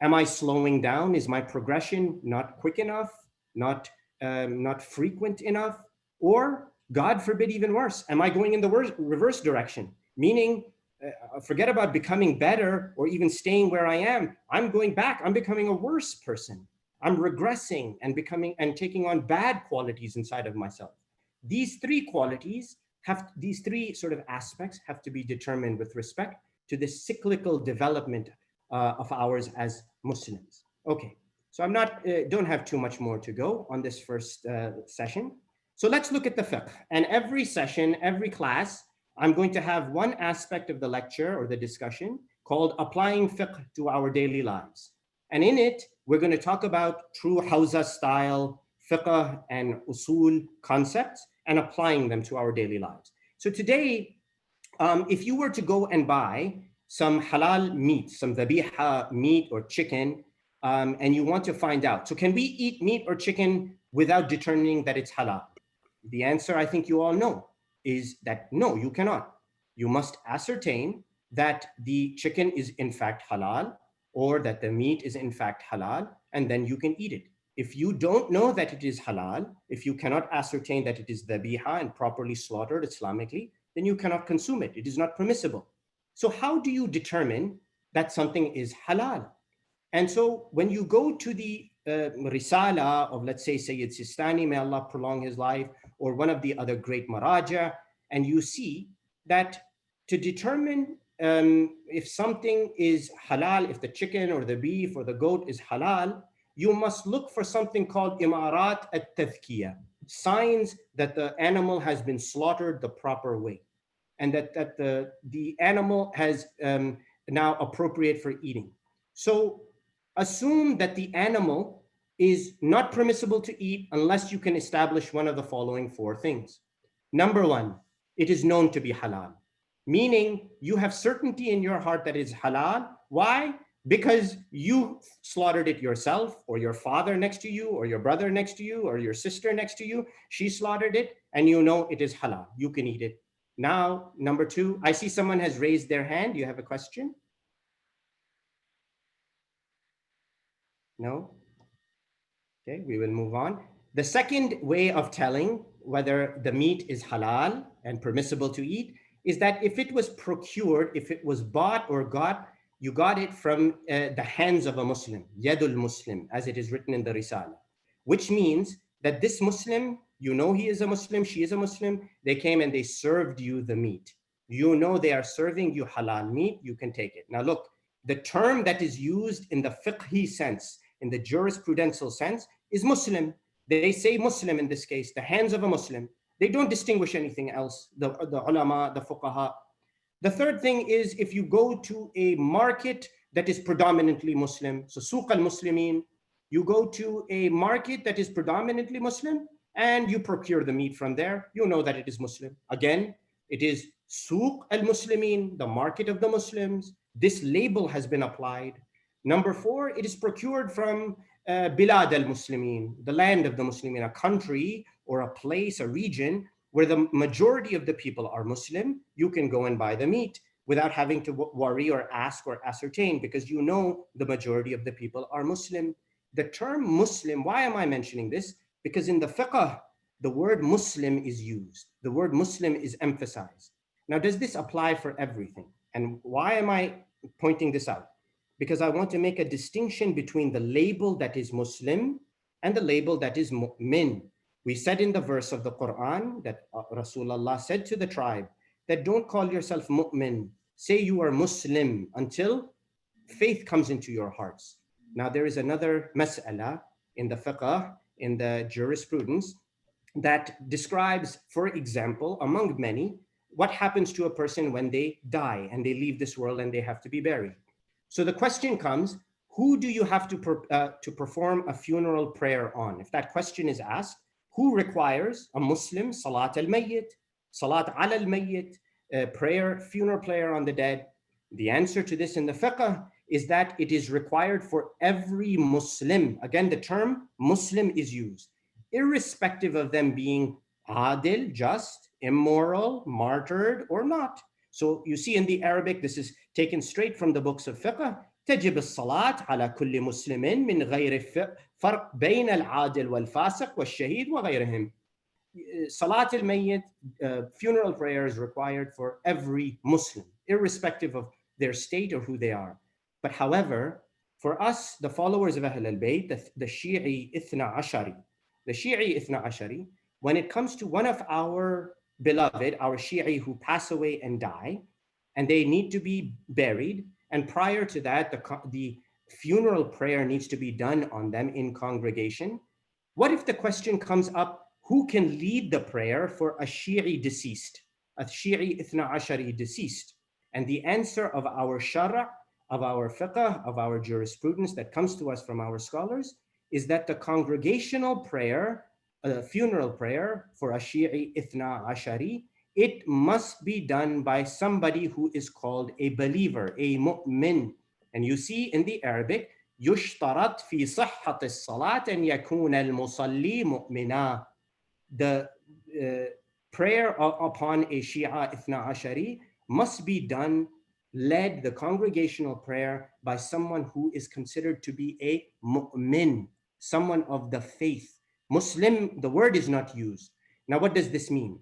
[SPEAKER 2] Am I slowing down? Is my progression not quick enough, not frequent enough? Or, God forbid, even worse, am I going in the reverse direction? Meaning, forget about becoming better or even staying where I am. I'm going back. I'm becoming a worse person. I'm regressing and taking on bad qualities inside of myself. These three qualities these three sort of aspects have to be determined with respect to the cyclical development of ours as Muslims. Okay, so don't have too much more to go on this first session. So let's look at the fiqh. And every session, every class, I'm going to have one aspect of the lecture or the discussion called applying fiqh to our daily lives. And in it, we're going to talk about true Hawza style fiqh and usul concepts and applying them to our daily lives. So today, if you were to go and buy some halal meat, some dhabiha meat or chicken, and you want to find out. So can we eat meat or chicken without determining that it's halal? The answer, I think you all know, is that no, you cannot. You must ascertain that the chicken is in fact halal, or that the meat is in fact halal, and then you can eat it. If you don't know that it is halal, if you cannot ascertain that it is dhabiha and properly slaughtered Islamically, then you cannot consume it. It is not permissible. So how do you determine that something is halal? And so when you go to the risala of, let's say, Sayyid Sistani, may Allah prolong his life, or one of the other great maraja, and you see that to determine if something is halal, if the chicken or the beef or the goat is halal, you must look for something called imarat at-tadhkiyah, signs that the animal has been slaughtered the proper way, and that the animal has now appropriate for eating. So assume that the animal is not permissible to eat unless you can establish one of the following four things. Number one, it is known to be halal, meaning you have certainty in your heart that it is halal. Why? Because you slaughtered it yourself, or your father next to you, or your brother next to you, or your sister next to you, she slaughtered it, and you know it is halal. You can eat it. Now, number two, I see someone has raised their hand. You have a question? No? Okay, we will move on. The second way of telling whether the meat is halal and permissible to eat is that if it was procured, if it was bought or you got it from the hands of a Muslim, Yadul Muslim, as it is written in the Risala, which means that this Muslim, you know he is a Muslim, she is a Muslim, they came and they served you the meat. You know they are serving you halal meat, you can take it. Now look, the term that is used in the fiqhi sense, in the jurisprudential sense, is Muslim. They say Muslim in this case, the hands of a Muslim. They don't distinguish anything else, the ulama, the fuqaha. The third thing is if you go to a market that is predominantly Muslim, so Suq al-Muslimin, you go to a market that is predominantly Muslim and you procure the meat from there, you know that it is Muslim. Again, it is Suq al-Muslimin, the market of the Muslims. This label has been applied. Number four, it is procured from Bilad al-Muslimin, the land of the Muslimin, a country or a place, a region where the majority of the people are Muslim. You can go and buy the meat without having to worry or ask or ascertain, because you know the majority of the people are Muslim. The term Muslim, why am I mentioning this? Because in the fiqh, the word Muslim is used. The word Muslim is emphasized. Now, does this apply for everything? And why am I pointing this out? Because I want to make a distinction between the label that is Muslim and the label that is mu'min. We said in the verse of the Quran that Rasulullah said to the tribe that don't call yourself mu'min, say you are Muslim until faith comes into your hearts. Now there is another mas'ala in the fiqh, in the jurisprudence, that describes, for example, among many, what happens to a person when they die and they leave this world and they have to be buried. So the question comes, who do you have to perform a funeral prayer on? If that question is asked, who requires a Muslim salat al-mayyit, salat ala al-mayyit, prayer, funeral prayer on the dead? The answer to this in the fiqh is that it is required for every Muslim. Again, the term Muslim is used, irrespective of them being adil, just, immoral, martyred, or not. So you see in the Arabic, this is taken straight from the books of fiqh. تجب الصلاة على كل مسلم من غير فرق بين العادل والفاسق والشهيد وغيرهم. Salat al-Mayyit, funeral prayer is required for every Muslim, irrespective of their state or who they are. But however, for us, the followers of Ahl al-Bayt, the Shi'i Ithna Ashari, when it comes to one of our beloved, our Shi'i who pass away and die, and they need to be buried, and prior to that, the funeral prayer needs to be done on them in congregation. What if the question comes up, who can lead the prayer for a Shi'i deceased, a Shi'i Ithna Ashari deceased? And the answer of our Shara', of our fiqh, of our jurisprudence that comes to us from our scholars is that the congregational prayer, funeral prayer for a Shi'i Ithna Ashari it must be done by somebody who is called a believer, a mu'min. And you see in the Arabic, يشترط في صحة الصلاة أن يكون المصلي مؤمنا. The prayer upon a Shia Ithna Ashari must be done, led, the congregational prayer, by someone who is considered to be a mu'min, someone of the faith. Muslim, the word is not used. Now, what does this mean?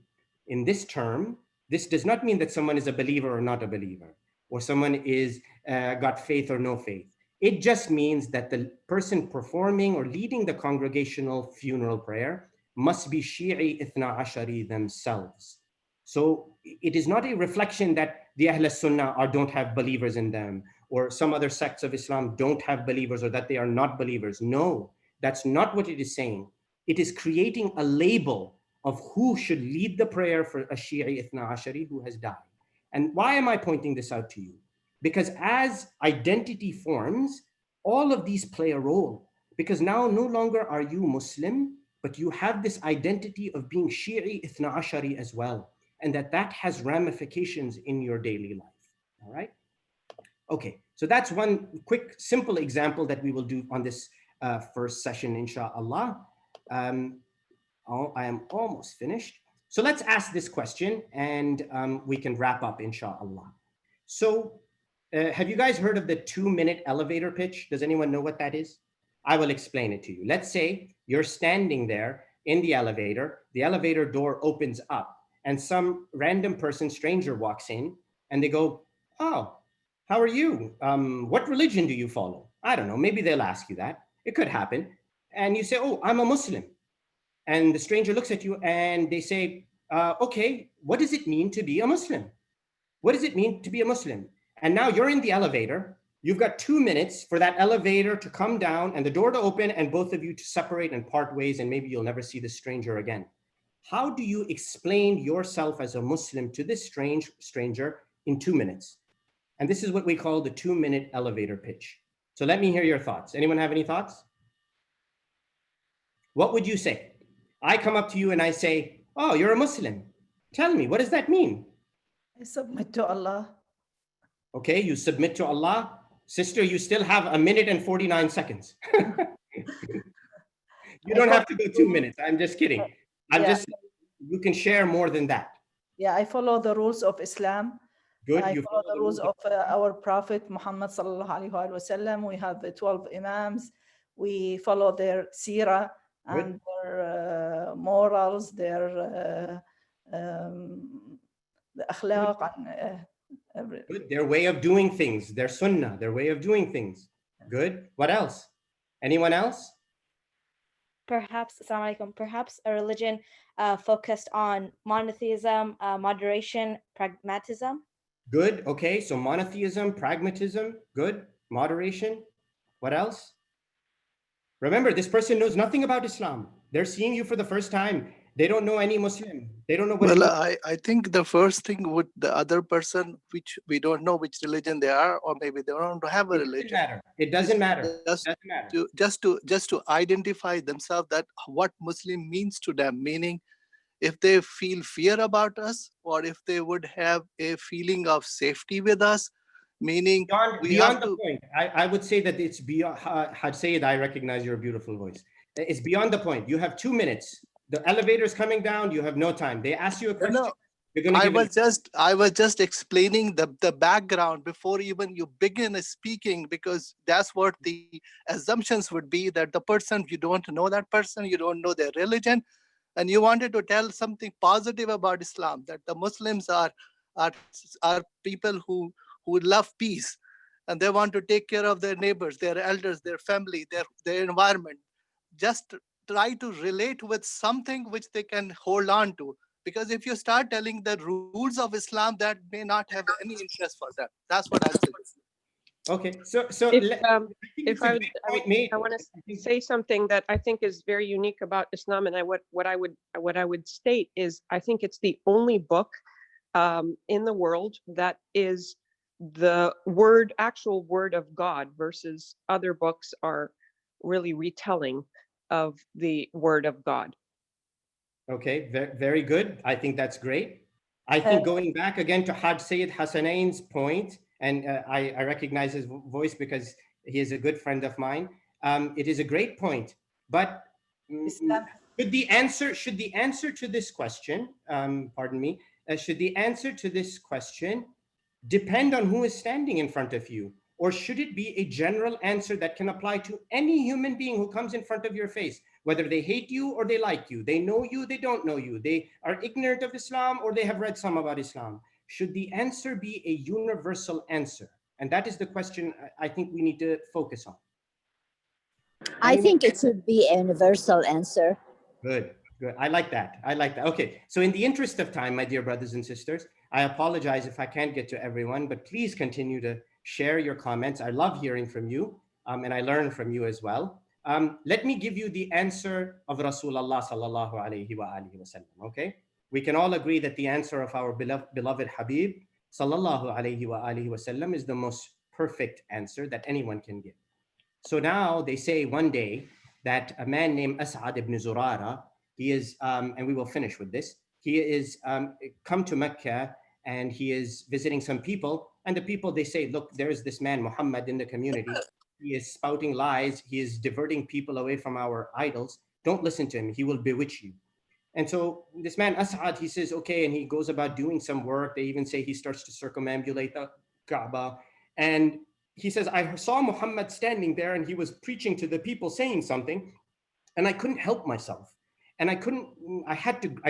[SPEAKER 2] In this term, this does not mean that someone is a believer or not a believer, or someone is got faith or no faith. It just means that the person performing or leading the congregational funeral prayer must be Shi'i Ithna Ashari themselves. So it is not a reflection that the Ahl Sunnah don't have believers in them, or some other sects of Islam don't have believers, or that they are not believers. No, that's not what it is saying. It is creating a label of who should lead the prayer for a Shi'i Ithna Ashari who has died. And why am I pointing this out to you? Because as identity forms, all of these play a role. Because now no longer are you Muslim, but you have this identity of being Shi'i Ithna Ashari as well. And that has ramifications in your daily life, all right? Okay, so that's one quick, simple example that we will do on this first session, inshallah. I am almost finished. So let's ask this question and we can wrap up, inshallah. So have you guys heard of the 2-minute elevator pitch? Does anyone know what that is? I will explain it to you. Let's say you're standing there in the elevator door opens up, and some random person, stranger, walks in, and they go, oh, how are you? What religion do you follow? I don't know, maybe they'll ask you that. It could happen. And you say, oh, I'm a Muslim. And the stranger looks at you and they say, okay, what does it mean to be a Muslim? What does it mean to be a Muslim? And now you're in the elevator. You've got 2 minutes for that elevator to come down and the door to open and both of you to separate and part ways, and maybe you'll never see this stranger again. How do you explain yourself as a Muslim to this stranger in 2 minutes? And this is what we call the 2-minute elevator pitch. So let me hear your thoughts. Anyone have any thoughts? What would you say? I come up to you and I say, oh, you're a Muslim. Tell me, what does that mean?
[SPEAKER 10] I submit to Allah.
[SPEAKER 2] Okay, you submit to Allah. Sister, you still have 1 minute and 49 seconds. You don't have to go 2 minutes. I'm just kidding. You can share more than that.
[SPEAKER 10] Yeah, I follow the rules of Islam.
[SPEAKER 2] Good.
[SPEAKER 10] I follow the rules of our Prophet Muhammad sallallahu alaihi wasallam. We have the 12 Imams. We follow their seerah and their morals, their the akhlaq, and everything.
[SPEAKER 2] Good. Their way of doing things, their sunnah, their way of doing things. Good. What else? Anyone else?
[SPEAKER 11] Perhaps, assalamu alaikum, perhaps a religion focused on monotheism, moderation, pragmatism.
[SPEAKER 2] Good. Okay. So monotheism, pragmatism. Good. Moderation. What else? Remember, this person knows nothing about Islam. They're seeing you for the first time. They don't know any Muslim. They don't know what.
[SPEAKER 12] Well, I think the first thing would the other person, which we don't know which religion they are, or maybe they don't have a religion.
[SPEAKER 2] It doesn't matter.
[SPEAKER 12] Just to identify themselves, that what Muslim means to them, meaning if they feel fear about us, or if they would have a feeling of safety with us, meaning
[SPEAKER 2] beyond the point. I would say that it's beyond. Sayyid, I recognize your beautiful voice. It's beyond the point. You have 2 minutes. The elevator is coming down. You have no time. They ask you a question.
[SPEAKER 12] No. I was just explaining the background before even you begin speaking, because that's what the assumptions would be, that the person, you don't know that person, you don't know their religion, and you wanted to tell something positive about Islam, that the Muslims are people who love peace, and they want to take care of their neighbors, their elders, their family, their environment. Just try to relate with something which they can hold on to. Because if you start telling the rules of Islam, that may not have any interest for them. That's what I suggest.
[SPEAKER 2] Okay, so
[SPEAKER 13] if I want to say something that I think is very unique about Islam, and what I would state is, I think it's the only book in the world that is the actual word of God, versus other books are really retelling of the word of God.
[SPEAKER 2] Okay, very good. I think that's great. I think going back again to Haj Sayyid Hassanain's point, and I recognize his voice because he is a good friend of mine. It is a great point, but should the answer to this question, pardon me, should the answer to this question depend on who is standing in front of you? Or should it be a general answer that can apply to any human being who comes in front of your face, whether they hate you or they like you, they know you, they don't know you, they are ignorant of Islam or they have read some about Islam? Should the answer be a universal answer? And that is the question I think we need to focus on.
[SPEAKER 5] I think it should be a universal answer.
[SPEAKER 2] Good, good. I like that. I like that. Okay, so in the interest of time, my dear brothers and sisters, I apologize if I can't get to everyone, but please continue to share your comments. I love hearing from you, and I learn from you as well. Let me give you the answer of Rasulullah sallallahu alayhi wa alihi wa sallam, okay? We can all agree that the answer of our beloved Habib sallallahu alayhi wa alihi wa sallam is the most perfect answer that anyone can give. So now they say one day that a man named As'ad ibn Zurara, he is, and we will finish with this, he is come to Mecca and he is visiting some people, and the people, they say, look, there is this man Muhammad in the community. He is spouting lies. He is diverting people away from our idols. Don't listen to him. He will bewitch you. And so this man As'ad, he says, okay, and he goes about doing some work. They even say he starts to circumambulate the Kaaba. And he says, I saw Muhammad standing there and he was preaching to the people saying something, and I couldn't help myself. And I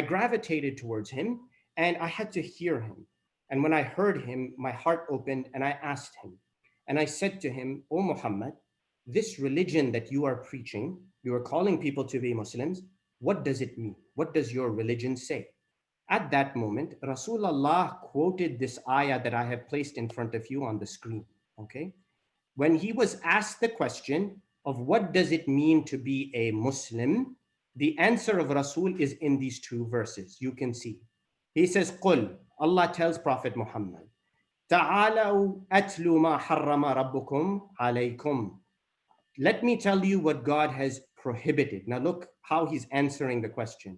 [SPEAKER 2] gravitated towards him and I had to hear him. And when I heard him, my heart opened and I asked him. And I said to him, "O Muhammad, this religion that you are preaching, you are calling people to be Muslims, what does it mean? What does your religion say?" At that moment, Rasulullah quoted this ayah that I have placed in front of you on the screen, okay? When he was asked the question of what does it mean to be a Muslim, the answer of Rasul is in these two verses. You can see. He says, "Qul," Allah tells Prophet Muhammad, "Ta'alaw atlu ma harrama rabbukum alaykum." Let me tell you what God has prohibited. Now look how he's answering the question.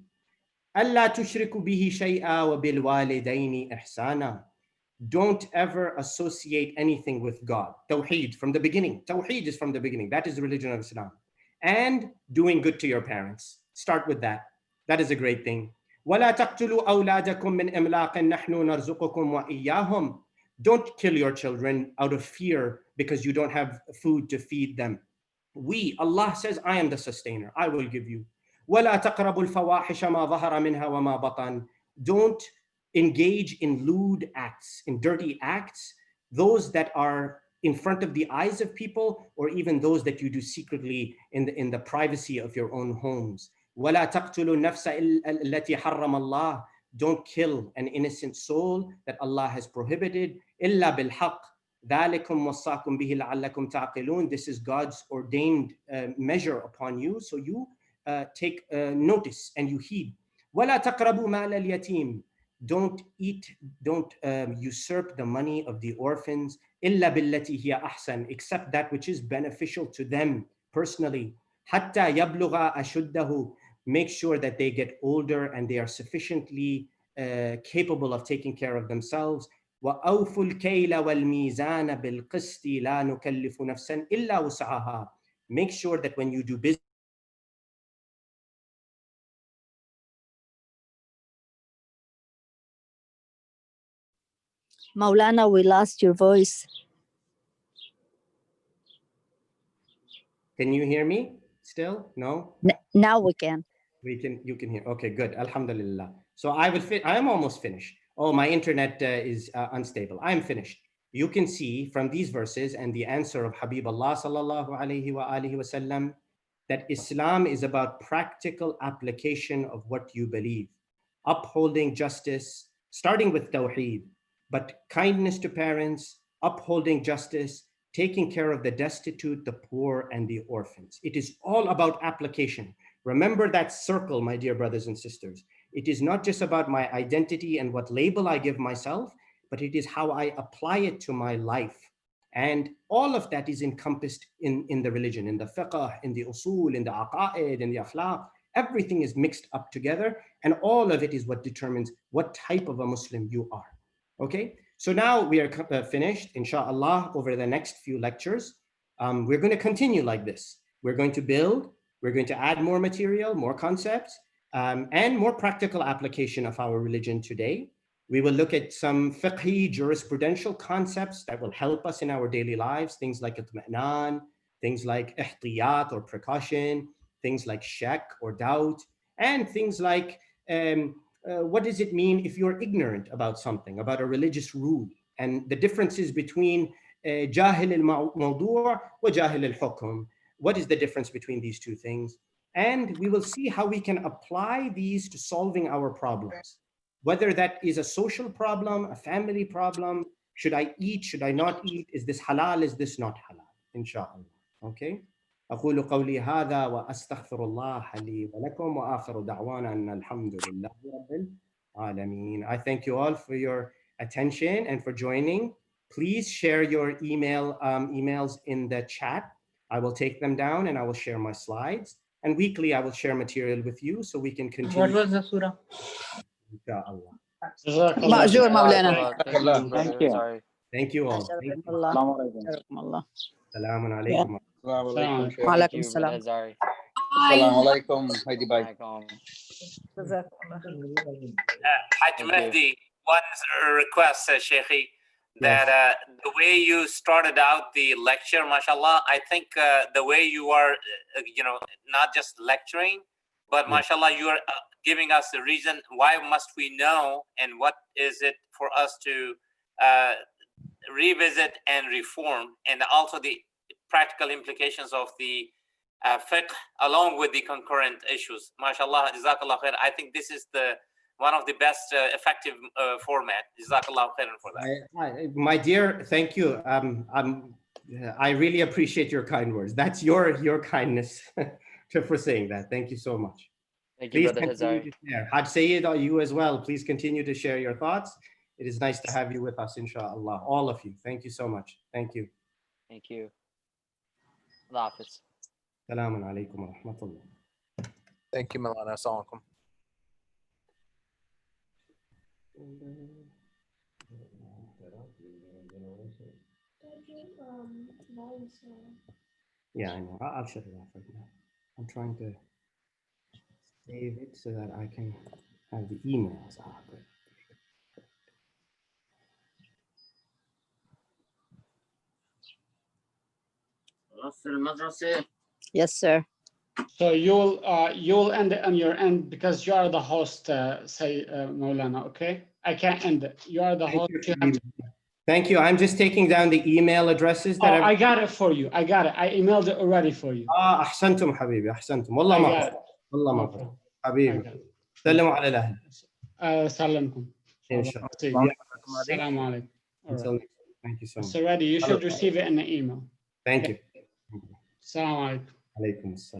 [SPEAKER 2] "Alla tushriku bihi shay'a wa bil walidaini ihsana." Don't ever associate anything with God. Tawheed from the beginning. Tawheed is from the beginning. That is the religion of Islam. And doing good to your parents. Start with that. That is a great thing. وَلَا تَقْتُلُوا أَوْلَادَكُم مِّنْ إِمْلَاقٍ نَحْنُ نَرْزُقُكُمْ وَإِيَّاهُمْ. Don't kill your children out of fear because you don't have food to feed them. Allah says, I am the sustainer. I will give you. وَلَا تَقْرَبُوا الْفَوَاحِشَ مَا ظَهَرَ مِنْهَا وَمَا بَطَنَ. Don't engage in lewd acts, in dirty acts, those that are in front of the eyes of people, or even those that you do secretly in the privacy of your own homes. وَلَا تَقْتُلُوا النَّفْسَ الَّتِي حَرَّمَ اللَّهُ. Don't kill an innocent soul that Allah has prohibited. إِلَّا بِالْحَقِّ ذَلِكُمْ وَصَّاكُمْ بِهِ لَعَلَّكُمْ تَعْقِلُونَ. This is God's ordained measure upon you, so you take notice and you heed. وَلَا تَقْرَبُوا مَالَ الْيَتِيمِ. Don't usurp the money of the orphans. إِلَّا بِالَّتِي هِيَ أَحْسَنُ. Except that which is beneficial to them personally. حَتَّى يَبْلُغَ أَشُدَّهُ. Make sure that they get older and they are sufficiently capable of taking care of themselves. وَأَوْفُوا الْكَيْلَ وَالْمِيزَانَ بِالْقِسْطِ لَا نُكَلِّفُ نَفْسًا إِلَّا وُسْعَهَا. Make sure that when you do business,
[SPEAKER 5] Maulana, we lost your voice.
[SPEAKER 2] Can you hear me still? No?
[SPEAKER 5] Now we can.
[SPEAKER 2] You can hear. Okay, good. Alhamdulillah. So I am almost finished. Oh, my internet is unstable. I'm finished. You can see from these verses and the answer of Habibullah sallallahu alayhi wa alihi wa sallam that Islam is about practical application of what you believe, upholding justice, starting with Tawheed, but kindness to parents, upholding justice, taking care of the destitute, the poor, and the orphans. It is all about application. Remember that circle, my dear brothers and sisters. It is not just about my identity and what label I give myself, but it is how I apply it to my life. And all of that is encompassed in the religion, in the fiqh, in the usul, in the aqaid, in the akhlaq. Everything is mixed up together, and all of it is what determines what type of a Muslim you are. Okay, so now we are finished, inshallah. Over the next few lectures, we're going to continue like this. We're going to build, we're going to add more material, more concepts, and more practical application of our religion today. We will look at some fiqh jurisprudential concepts that will help us in our daily lives, things like itma'nan, things like ihtiyat or precaution, things like shak or doubt, and things like what does it mean if you're ignorant about something, about a religious rule, and the differences between jahil al-mawdu' wa jahil al-hukm. What is the difference between these two things? And we will see how we can apply these to solving our problems. Whether that is a social problem, a family problem, should I eat, should I not eat, is this halal, is this not halal, inshallah. Okay. أقول قولي هذا وأستغفر الله لي ولكم وآخر دعوانا أن الحمد لله رب العالمين. I thank you all for your attention and for joining. Please share your emails in the chat. I will take them down and I will share my slides. And weekly I will share material with you so we can continue.
[SPEAKER 14] What was the surah?
[SPEAKER 2] Inshallah.
[SPEAKER 5] Ma'zur Maulana.
[SPEAKER 14] Thank you.
[SPEAKER 2] Thank you all. Thank you.
[SPEAKER 5] Assalamu
[SPEAKER 2] alaikum.
[SPEAKER 5] Wa alaikum assalam.
[SPEAKER 15] Hazari. Assalamu alaikum. Mehdi bhai.
[SPEAKER 4] Hajj Mehdi, one request, Shaykh, that the way you started out the lecture, mashallah, I think the way you are, not just lecturing, but mashallah, you are giving us the reason why must we know and what is it for us to revisit and reform, and also the practical implications of the fiqh along with the concurrent issues. MashaAllah, Jazakallah khair. I think this is one of the best effective format. Jazakallah khairan for that.
[SPEAKER 2] My dear, thank you. I really appreciate your kind words. That's your kindness for saying that. Thank you so much.
[SPEAKER 15] Thank you,
[SPEAKER 2] Please
[SPEAKER 15] Brother
[SPEAKER 2] continue
[SPEAKER 15] Hazari.
[SPEAKER 2] to share. Haj Sayyid, you as well. Please continue to share your thoughts. It is nice to have you with us, inshallah. All of you. Thank you so much. Thank you.
[SPEAKER 15] Thank you. Allah Hafiz.
[SPEAKER 2] Assalamu alaikum wa rahmatullah.
[SPEAKER 6] Thank you, Milana. Assalamu alaikum.
[SPEAKER 2] Yeah, I know. I'll shut it off right now. I'm trying to save it so that I can have the emails. Good.
[SPEAKER 5] Yes, sir.
[SPEAKER 1] So you'll end it on your end because you are the host, say Maulana, okay? I can't end it. You are the host.
[SPEAKER 2] Thank you. I'm just taking down the email addresses that
[SPEAKER 1] I got it for you. I got it. I emailed it already for you.
[SPEAKER 2] أحسنتم حبيبي أحسنتم والله ما والله ما حبيبي سلموا على الأهل.
[SPEAKER 1] سلمكم.
[SPEAKER 2] إن شاء الله.
[SPEAKER 1] السلام عليكم.
[SPEAKER 2] Thank you so much.
[SPEAKER 1] It's already. You should receive it in the email.
[SPEAKER 2] Thank you.
[SPEAKER 1] Assalamu alaikum.
[SPEAKER 2] Alaikum assalam.